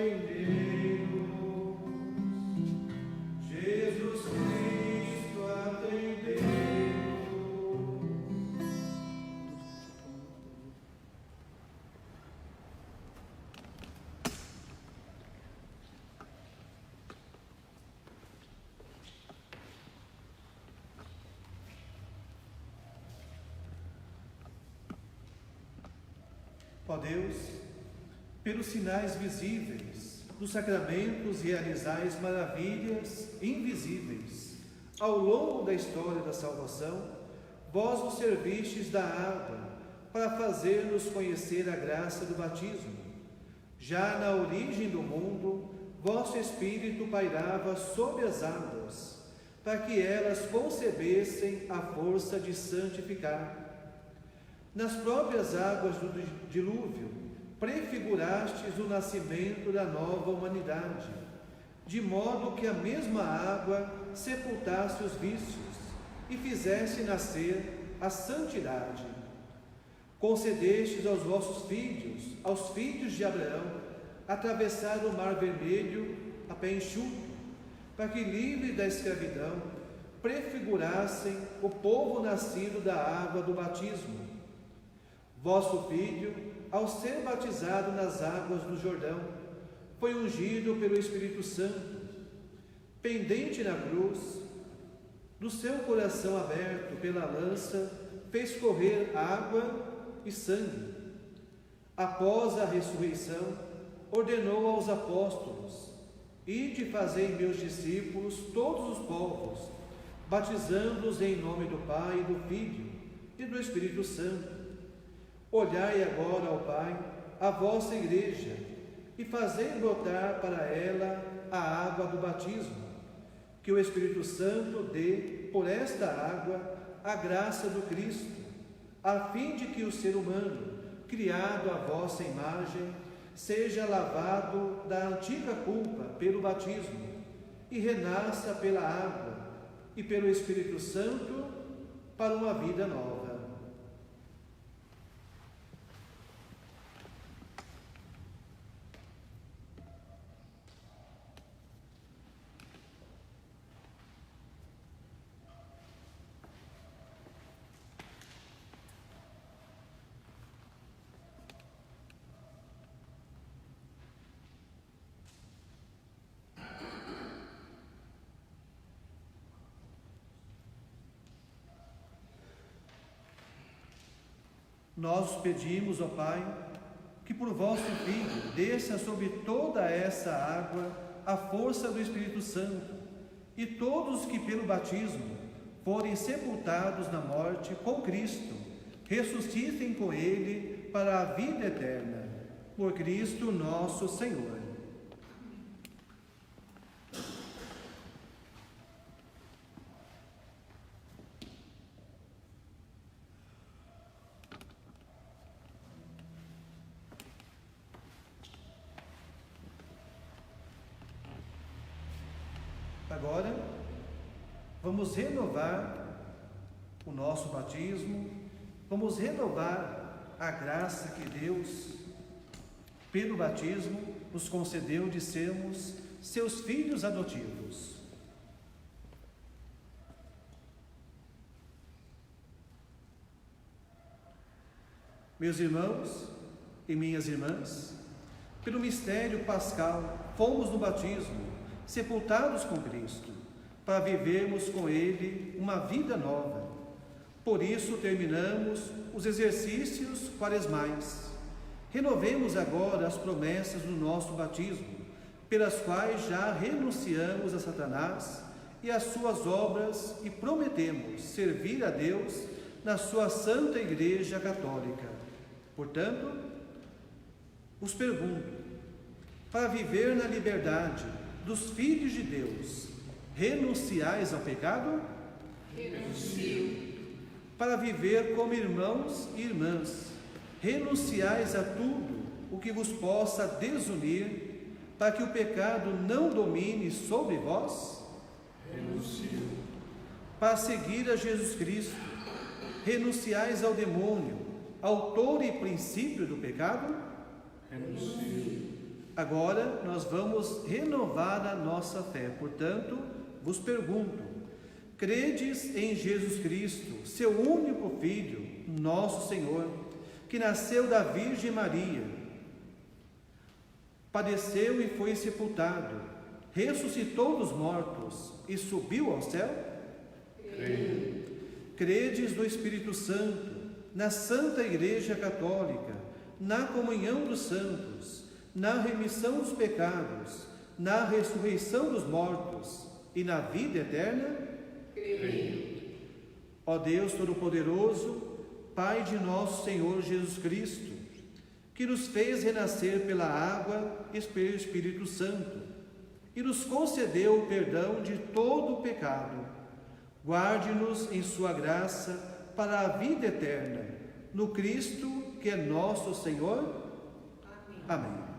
atendei-nos. Jesus Cristo, atendei-nos. Ó Deus, pelos sinais visíveis dos sacramentos realizais maravilhas invisíveis ao longo da história da salvação, vós vos servistes da água para fazer-nos conhecer a graça do batismo. Já na origem do mundo, vosso Espírito pairava sobre as águas, para que elas concebessem a força de santificar. Nas próprias águas do dilúvio, prefigurastes o nascimento da nova humanidade, de modo que a mesma água sepultasse os vícios e fizesse nascer a santidade. Concedestes aos vossos filhos, aos filhos de Abraão, atravessar o mar vermelho a pé enxuto, para que, livres da escravidão, prefigurassem o povo nascido da água do batismo. Vosso Filho, ao ser batizado nas águas do Jordão, foi ungido pelo Espírito Santo. Pendente na cruz, do seu coração aberto pela lança, fez correr água e sangue. Após a ressurreição, ordenou aos apóstolos: ide fazei meus discípulos todos os povos, batizando-os em nome do Pai, e do Filho e do Espírito Santo. Olhai agora, ó Pai, a vossa igreja, e fazei brotar para ela a água do batismo, que o Espírito Santo dê por esta água a graça do Cristo, a fim de que o ser humano, criado à vossa imagem, seja lavado da antiga culpa pelo batismo e renasça pela água e pelo Espírito Santo para uma vida nova. Nós pedimos, ó Pai, que por vosso Filho desça sobre toda essa água a força do Espírito Santo, e todos que pelo batismo forem sepultados na morte com Cristo, ressuscitem com Ele para a vida eterna. Por Cristo nosso Senhor. Agora, vamos renovar o nosso batismo, vamos renovar a graça que Deus, pelo batismo, nos concedeu de sermos seus filhos adotivos. Meus irmãos e minhas irmãs, pelo mistério pascal, fomos no batismo sepultados com Cristo, para vivermos com Ele uma vida nova. Por isso terminamos os exercícios quaresmais. Renovemos agora as promessas do nosso batismo, pelas quais já renunciamos a Satanás e às suas obras e prometemos servir a Deus na sua Santa Igreja Católica. Portanto, os pergunto: para viver na liberdade dos filhos de Deus, renunciais ao pecado? Renuncio. Para viver como irmãos e irmãs, renunciais a tudo o que vos possa desunir, para que o pecado não domine sobre vós? Renuncio. Para seguir a Jesus Cristo, renunciais ao demônio, autor e princípio do pecado? Renuncio. Agora nós vamos renovar a nossa fé. Portanto, vos pergunto: credes em Jesus Cristo, seu único Filho, nosso Senhor, que nasceu da Virgem Maria, padeceu e foi sepultado, ressuscitou dos mortos e subiu ao céu? Creio. Credes no Espírito Santo, na Santa Igreja Católica, na comunhão dos santos, na remissão dos pecados, na ressurreição dos mortos e na vida eterna? Creio. Ó Deus Todo-Poderoso, Pai de nosso Senhor Jesus Cristo, que nos fez renascer pela água e pelo Espírito Santo, e nos concedeu o perdão de todo o pecado, guarde-nos em sua graça para a vida eterna, no Cristo, que é nosso Senhor. Amém. Amém.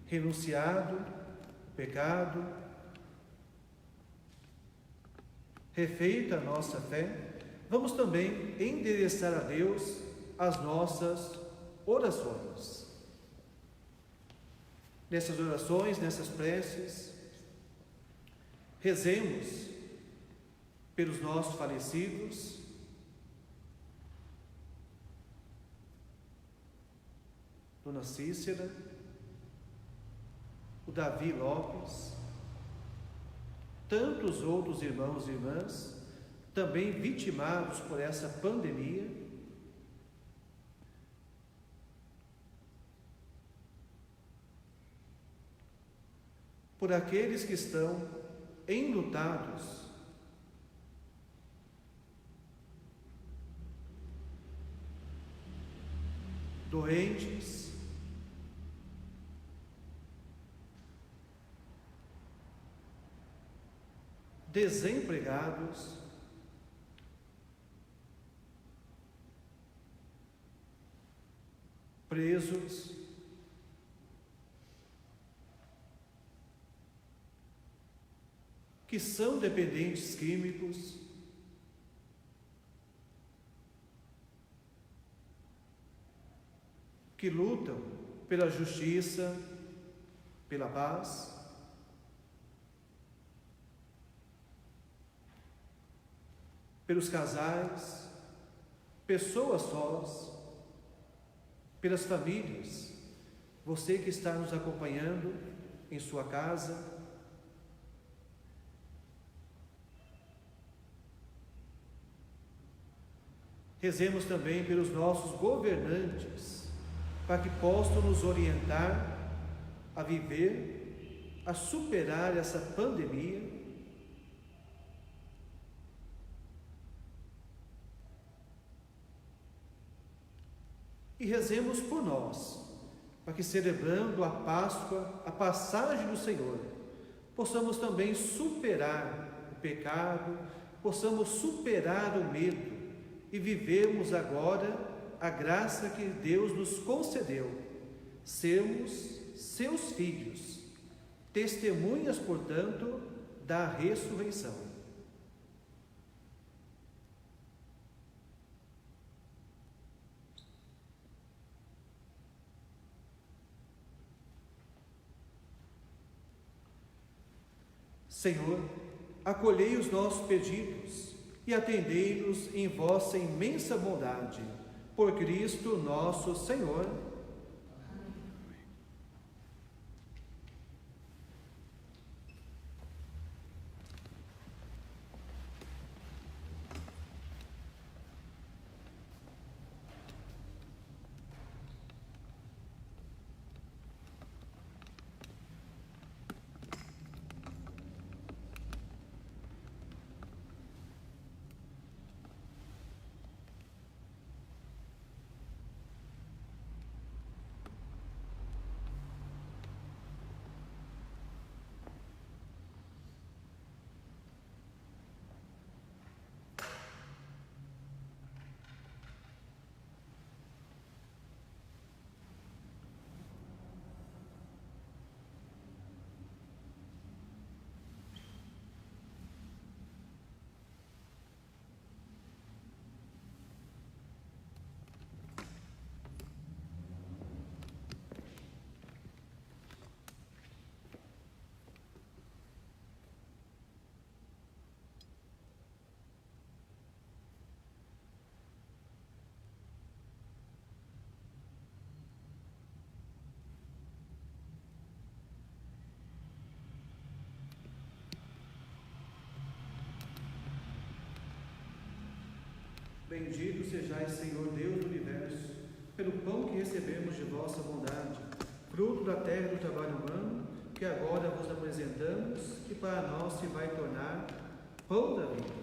Renunciado o pecado, refeita a nossa fé, vamos também endereçar a Deus as nossas orações. Nessas orações, nessas preces, rezemos pelos nossos falecidos, Dona Cícera, o Davi Lopes, tantos outros irmãos e irmãs, também vitimados por essa pandemia, por aqueles que estão enlutados, doentes, desempregados, presos, que são dependentes químicos, que lutam pela justiça, pela paz, pelos casais, pessoas sós, pelas famílias, você que está nos acompanhando em sua casa, rezemos também pelos nossos governantes, para que possam nos orientar a viver, a superar essa pandemia, e rezemos por nós, para que, celebrando a Páscoa, a passagem do Senhor, possamos também superar o pecado, possamos superar o medo e vivemos agora a graça que Deus nos concedeu, sermos seus filhos, testemunhas, portanto, da ressurreição. Senhor, acolhei os nossos pedidos e atendei-nos em vossa imensa bondade. Por Cristo nosso Senhor. Bendito sejais, Senhor Deus do universo, pelo pão que recebemos de vossa bondade, fruto da terra do trabalho humano, que agora vos apresentamos e para nós se vai tornar pão da vida.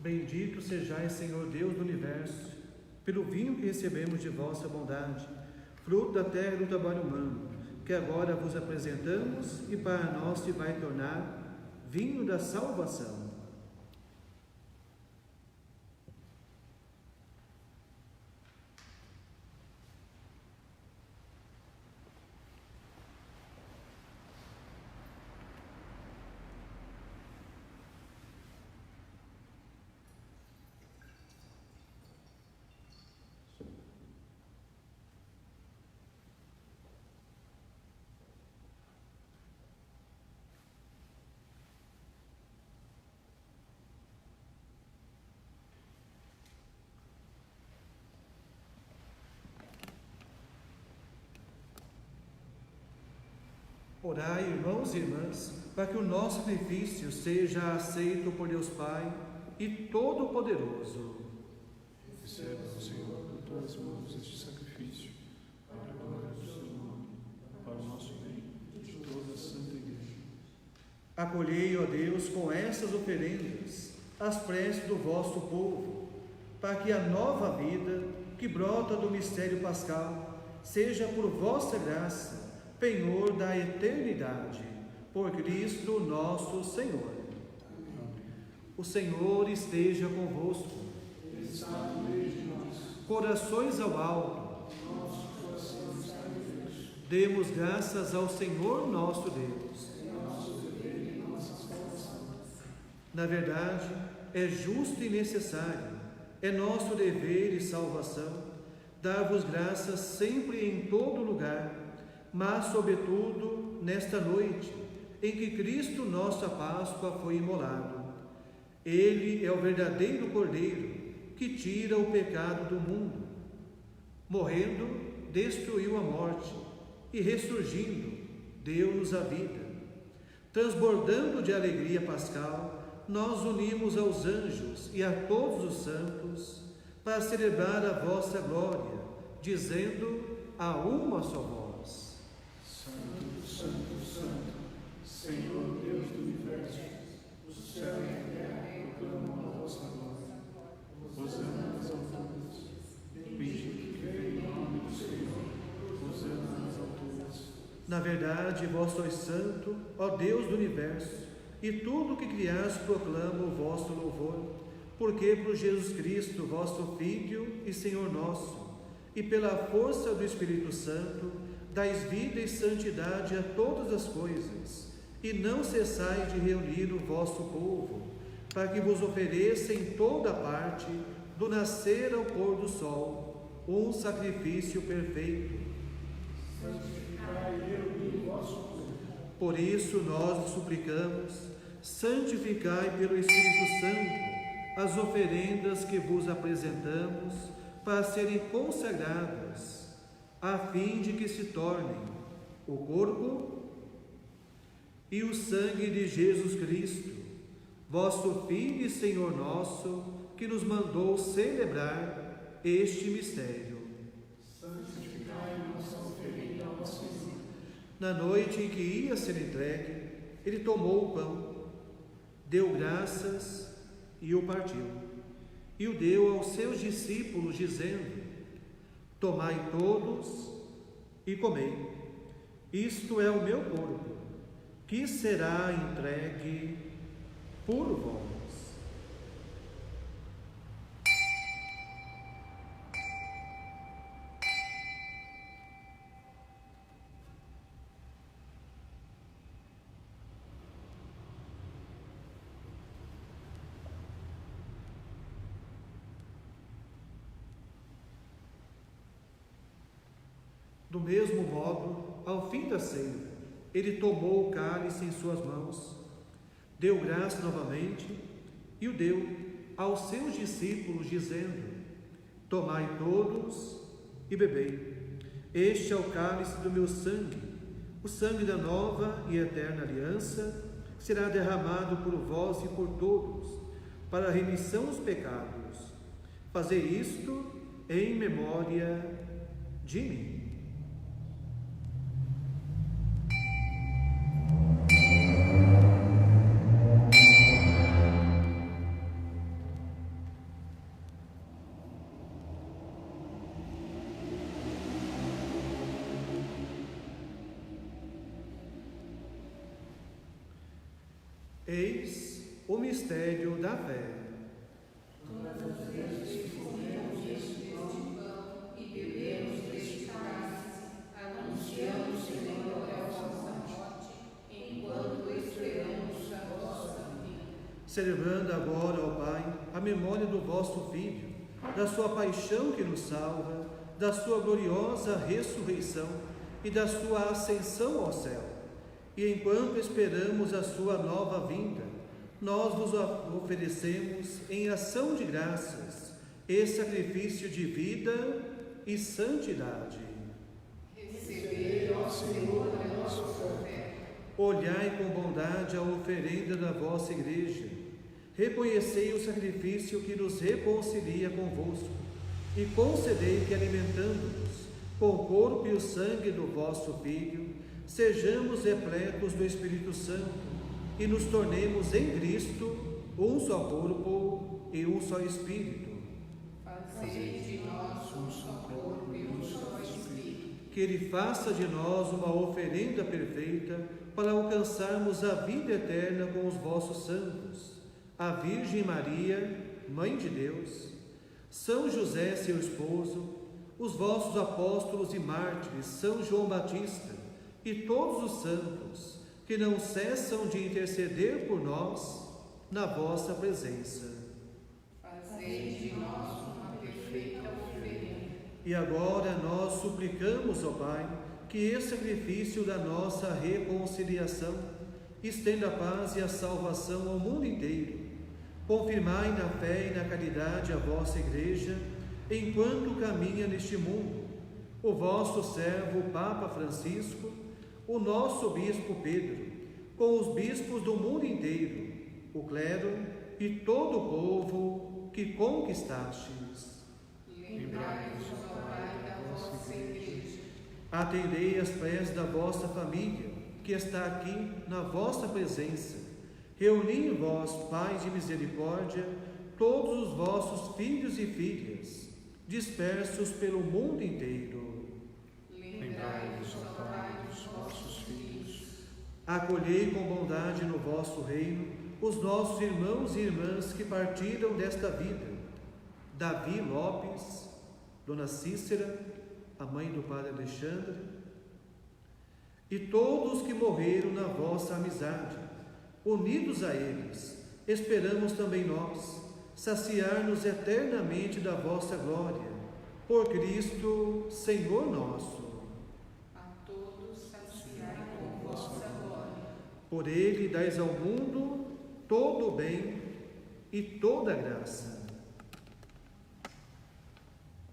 Bendito sejais, Senhor Deus do universo, pelo vinho que recebemos de vossa bondade, fruto da terra do trabalho humano, que agora vos apresentamos e para nós se vai tornar vinho da salvação. Orai, irmãos e irmãs, para que o nosso sacrifício seja aceito por Deus Pai e Todo-Poderoso. Receba, Senhor, de tuas mãos este sacrifício, para a glória do seu nome, para o nosso bem e de toda a Santa Igreja. Acolhei, ó Deus, com essas oferendas, as preces do vosso povo, para que a nova vida que brota do mistério pascal seja por vossa graça penhor da eternidade, por Cristo nosso Senhor. O Senhor esteja convosco. Ele está no meio de nós. Corações ao alto. Nosso coração está em Deus. Demos graças ao Senhor nosso Deus. É nosso dever e nossa salvação. Na verdade, é justo e necessário, é nosso dever e salvação, dar-vos graças sempre e em todo lugar, mas, sobretudo, nesta noite, em que Cristo, nossa Páscoa, foi imolado. Ele é o verdadeiro Cordeiro, que tira o pecado do mundo. Morrendo, destruiu a morte, e ressurgindo, deu-nos a vida. Transbordando de alegria pascal, nós unimos aos anjos e a todos os santos, para celebrar a vossa glória, dizendo a uma só voz: Santo, Santo, Santo, Senhor Deus do universo, o céu e a terra proclamam a vossa glória. Hosana nas alturas, bendito que veio em nome do Senhor, hosana nas alturas. Na verdade, vós sois santo, ó Deus do universo, e tudo o que criaste proclama o vosso louvor, porque por Jesus Cristo, vosso Filho e Senhor nosso, e pela força do Espírito Santo, dais vida e santidade a todas as coisas, e não cessais de reunir o vosso povo, para que vos ofereça em toda parte, do nascer ao pôr do sol, um sacrifício perfeito. Santificai e reuni o vosso povo. Por isso nós vos suplicamos, santificai pelo Espírito Santo as oferendas que vos apresentamos, para serem consagradas, a fim de que se tornem o corpo e o sangue de Jesus Cristo, vosso Filho e Senhor nosso, que nos mandou celebrar este mistério. Santificai nossa oferenda ao Senhor. Na noite em que ia ser entregue, ele tomou o pão, deu graças e o partiu, e o deu aos seus discípulos, dizendo: tomai todos e comei, isto é o meu corpo, que será entregue por vós. Do mesmo modo, ao fim da ceia, ele tomou o cálice em suas mãos, deu graça novamente e o deu aos seus discípulos, dizendo: tomai todos e bebei. Este é o cálice do meu sangue, o sangue da nova e eterna aliança, que será derramado por vós e por todos, para a remissão dos pecados. Fazei isto em memória de mim. Eis o mistério da fé. Todas as vezes que comemos deste pão e bebemos deste cálice, anunciamos, Senhor, a vossa morte, enquanto esperamos a vossa vinda. Celebrando agora, ó Pai, a memória do vosso Filho, da sua paixão que nos salva, da sua gloriosa ressurreição e da sua ascensão ao céu. E enquanto esperamos a sua nova vinda, nós vos oferecemos em ação de graças esse sacrifício de vida e santidade. Recebei, ó Senhor, a nossa oferta. Olhai com bondade a oferenda da vossa Igreja. Reconhecei o sacrifício que nos reconcilia convosco e concedei que, alimentando-nos com o corpo e o sangue do vosso Filho, sejamos repletos do Espírito Santo e nos tornemos em Cristo um só corpo e um só Espírito. Fazei de nós um só corpo e um só Espírito. Que Ele faça de nós uma oferenda perfeita para alcançarmos a vida eterna com os vossos santos, a Virgem Maria, Mãe de Deus, São José, seu esposo, os vossos apóstolos e mártires, São João Batista, e todos os santos que não cessam de interceder por nós na vossa presença. Fazei de nós uma perfeita oferenda. E agora nós suplicamos, ó Pai, que esse sacrifício da nossa reconciliação estenda a paz e a salvação ao mundo inteiro. Confirmai na fé e na caridade a vossa Igreja, enquanto caminha neste mundo, o vosso servo, o Papa Francisco, o nosso Bispo Pedro, com os bispos do mundo inteiro, o clero e todo o povo que conquistastes. Lembrai-vos, ó Pai, da vossa Igreja. Atendei as preces da vossa família, que está aqui na vossa presença. Reuni em vós, Pai de misericórdia, todos os vossos filhos e filhas, dispersos pelo mundo inteiro. Lembrai-vos, ó Pai, dos vossos filhos. Acolhei com bondade no vosso reino os nossos irmãos e irmãs que partiram desta vida. Davi Lopes, Dona Cícera, a mãe do Padre Alexandre, e todos que morreram na vossa amizade. Unidos a eles, esperamos também nós saciar-nos eternamente da vossa glória. Por Cristo, Senhor nosso. A todos saciai com vossa glória. Por Ele dais ao mundo todo o bem e toda a graça.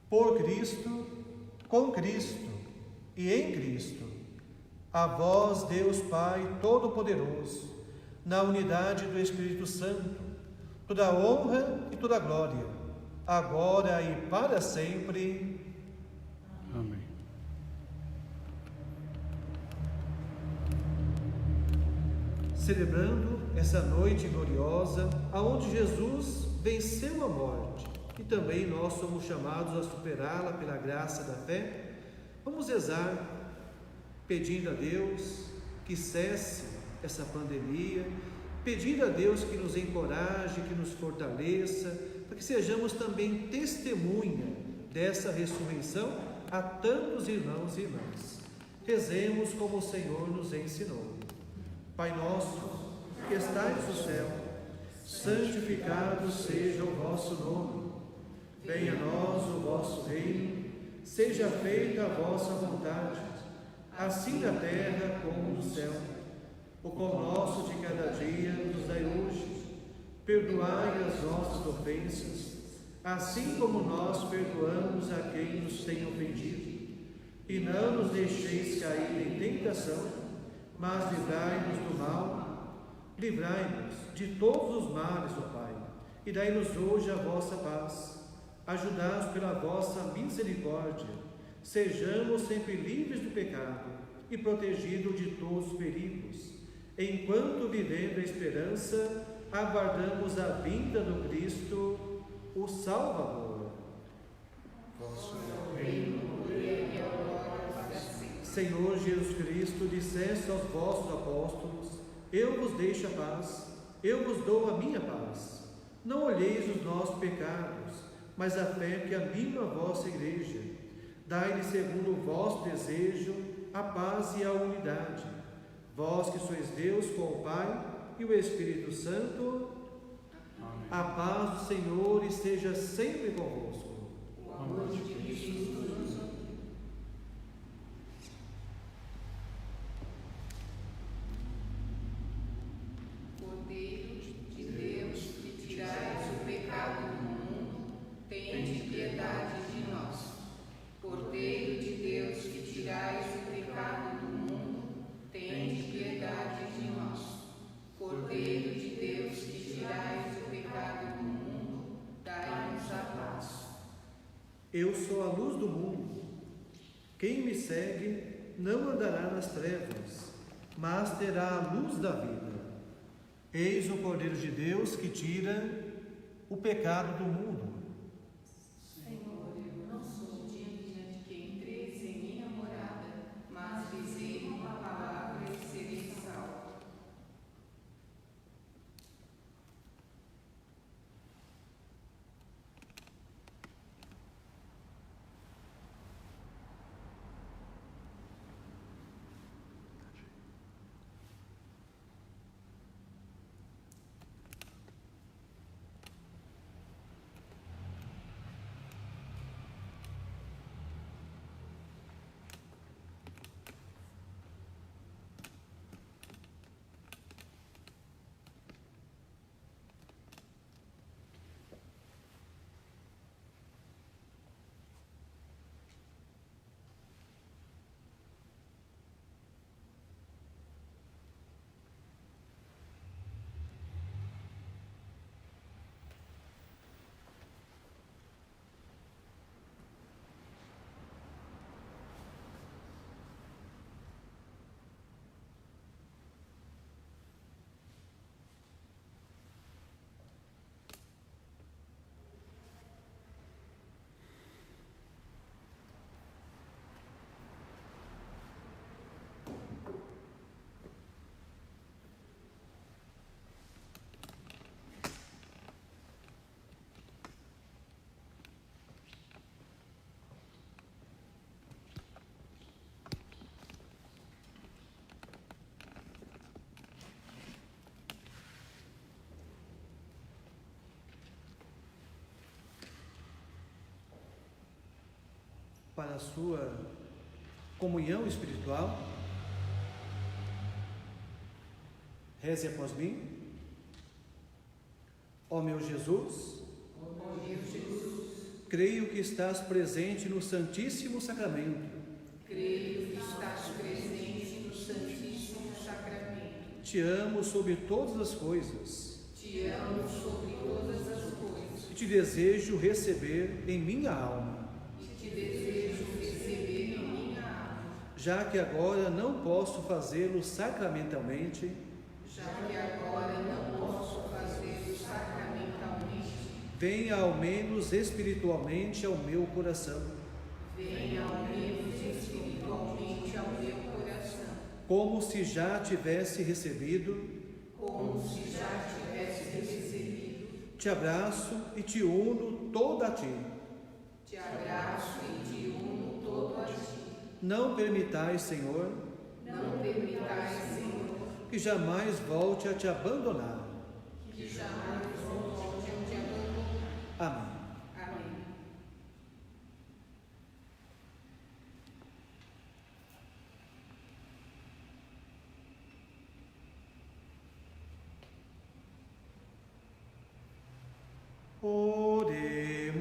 Por Cristo, com Cristo e em Cristo, a vós, Deus Pai Todo-Poderoso, na unidade do Espírito Santo, toda a honra e toda a glória, agora e para sempre. Amém. Celebrando essa noite gloriosa, aonde Jesus venceu a morte e também nós somos chamados a superá-la pela graça da fé, vamos rezar pedindo a Deus que cesse essa pandemia, pedindo a Deus que nos encoraje, que nos fortaleça, para que sejamos também testemunha dessa ressurreição a tantos irmãos e irmãs. Rezemos como o Senhor nos ensinou. Pai nosso, que estais no céu, santificado seja o vosso nome. Venha a nós o vosso reino, seja feita a vossa vontade, assim na terra como no céu. O pão nosso de cada dia nos dai hoje. Perdoai as nossas ofensas, assim como nós perdoamos a quem nos tem ofendido. E não nos deixeis cair em tentação, mas livrai-nos do mal. Livrai-nos de todos os males, ó Pai, e dai-nos hoje a vossa paz. Ajudai-nos pela vossa misericórdia. Sejamos sempre livres do pecado e protegidos de todos os perigos. Enquanto vivendo a esperança, aguardamos a vinda do Cristo, o Salvador. Vosso Senhor Jesus Cristo, disseste aos vossos apóstolos: eu vos deixo a paz, eu vos dou a minha paz. Não olheis os nossos pecados, mas a fé que anima a vossa igreja. Dai-lhe segundo o vosso desejo a paz e a unidade. Vós que sois Deus com o Pai e o Espírito Santo, Amém. a paz do Senhor esteja sempre convosco. O amor de Cristo nos une. Cordeiro de Deus, que tirais o pecado do mundo, tende piedade de nós. Cordeiro de Deus, que tirais o pecado do mundo, tende piedade de nós. Cordeiro de Deus, que tirais o pecado do mundo, dai-nos a paz. Eu sou a luz do mundo. Quem me segue não andará nas trevas, mas terá a luz da vida. Eis o Cordeiro de Deus que tira o pecado do mundo. Senhor, eu não sou digna de que entreis em minha morada, mas dizei uma palavra e serei salvo. Para a sua comunhão espiritual, reze após mim. Ó meu Jesus, creio que estás presente no Santíssimo Sacramento. Creio que estás presente no Santíssimo Sacramento. Te amo sobre todas as coisas. Te amo sobre todas as coisas. E te desejo receber em minha alma. Te desejo receber em minha alma. Já que agora não posso fazê-lo sacramentalmente, Já que agora não posso fazê-lo sacramentalmente, venha ao menos espiritualmente ao meu coração, venha ao menos espiritualmente ao meu coração, como se já tivesse recebido. como se já tivesse recebido. Te abraço e te uno toda a ti. Te abraço e te uno todo a ti. Não permitais, Senhor, Não permitais, Senhor, que jamais volte a te abandonar. que jamais volte a te abandonar. Amém. Amém. Oremos.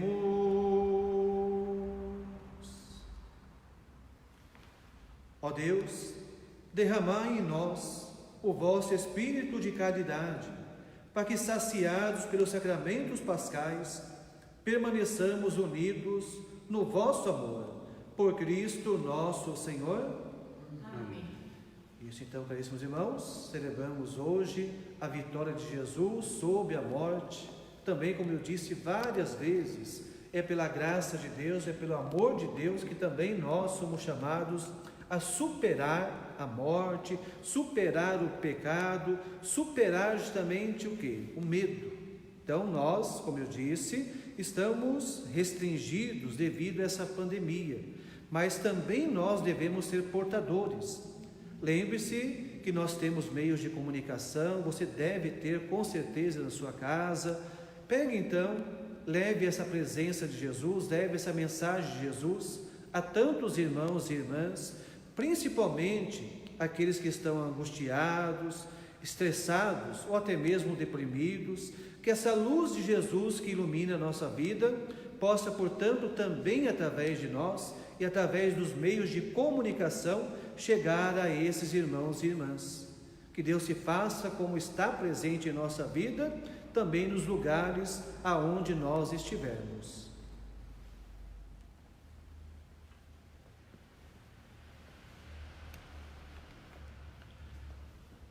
Ó Deus, derramai em nós o vosso espírito de caridade, para que, saciados pelos sacramentos pascais, permaneçamos unidos no vosso amor. Por Cristo nosso Senhor. Amém. Isso então, caríssimos irmãos, celebramos hoje a vitória de Jesus sobre a morte. Também, como eu disse várias vezes, é pela graça de Deus, é pelo amor de Deus que também nós somos chamados a superar a morte, superar o pecado, superar justamente o quê? O medo. Então nós, como eu disse, estamos restringidos devido a essa pandemia, mas também nós devemos ser portadores. Lembre-se que nós temos meios de comunicação, você deve ter com certeza na sua casa. Pegue então, leve essa presença de Jesus, leve essa mensagem de Jesus a tantos irmãos e irmãs, principalmente aqueles que estão angustiados, estressados ou até mesmo deprimidos, que essa luz de Jesus que ilumina a nossa vida possa, portanto, também através de nós e através dos meios de comunicação chegar a esses irmãos e irmãs. Que Deus se faça como está presente em nossa vida, também nos lugares aonde nós estivermos.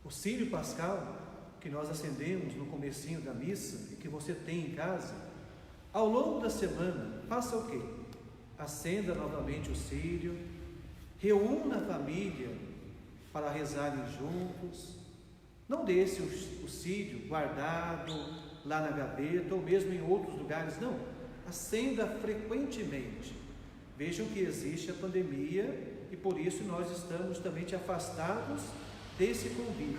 O círio pascal que nós acendemos no comecinho da missa e que você tem em casa, ao longo da semana, faça o quê? Acenda novamente o círio, reúna a família para rezarem juntos. Não deixe o círio guardado lá na gaveta ou mesmo em outros lugares, não. Acenda frequentemente. Vejam que existe a pandemia e por isso nós estamos também afastados desse convívio,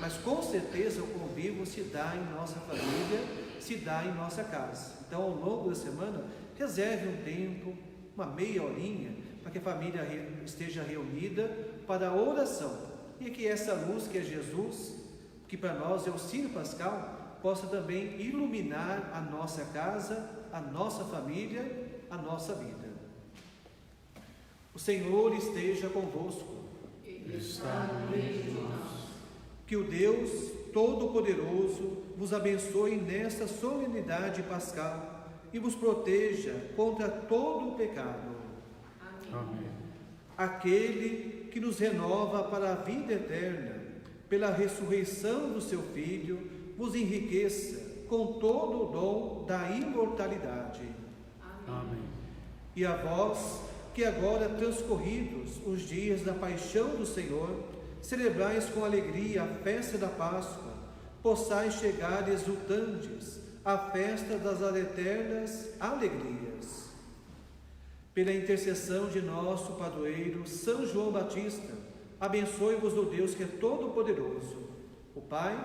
mas com certeza o convívio se dá em nossa família, se dá em nossa casa. Então, ao longo da semana, reserve um tempo, uma meia horinha, para que a família esteja reunida para a oração, e que essa luz que é Jesus, que para nós é o círio pascal, possa também iluminar a nossa casa, a nossa família, a nossa vida. O Senhor esteja convosco. Está no meio de nós. Que o Deus Todo-Poderoso vos abençoe nesta solenidade pascal e vos proteja contra todo o pecado. Amém. Aquele que nos renova para a vida eterna, pela ressurreição do seu Filho, vos enriqueça com todo o dom da imortalidade. Amém. E a vós, que agora transcorridos os dias da paixão do Senhor, celebrais com alegria a festa da Páscoa, possais chegar exultantes à festa das eternas alegrias. Pela intercessão de nosso padroeiro São João Batista, abençoe-vos o Deus que é todo-poderoso, o Pai,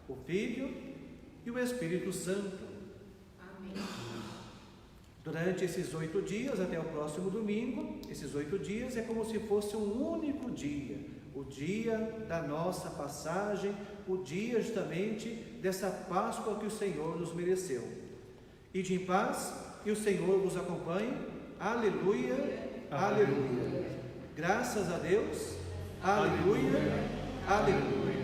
o Filho e o Espírito Santo. Amém. Durante esses 8 dias, até o próximo domingo, esses 8 dias é como se fosse um único dia, o dia da nossa passagem, o dia justamente dessa Páscoa que o Senhor nos mereceu. Ide em paz e o Senhor vos acompanhe. Aleluia, aleluia. Graças a Deus, aleluia, aleluia.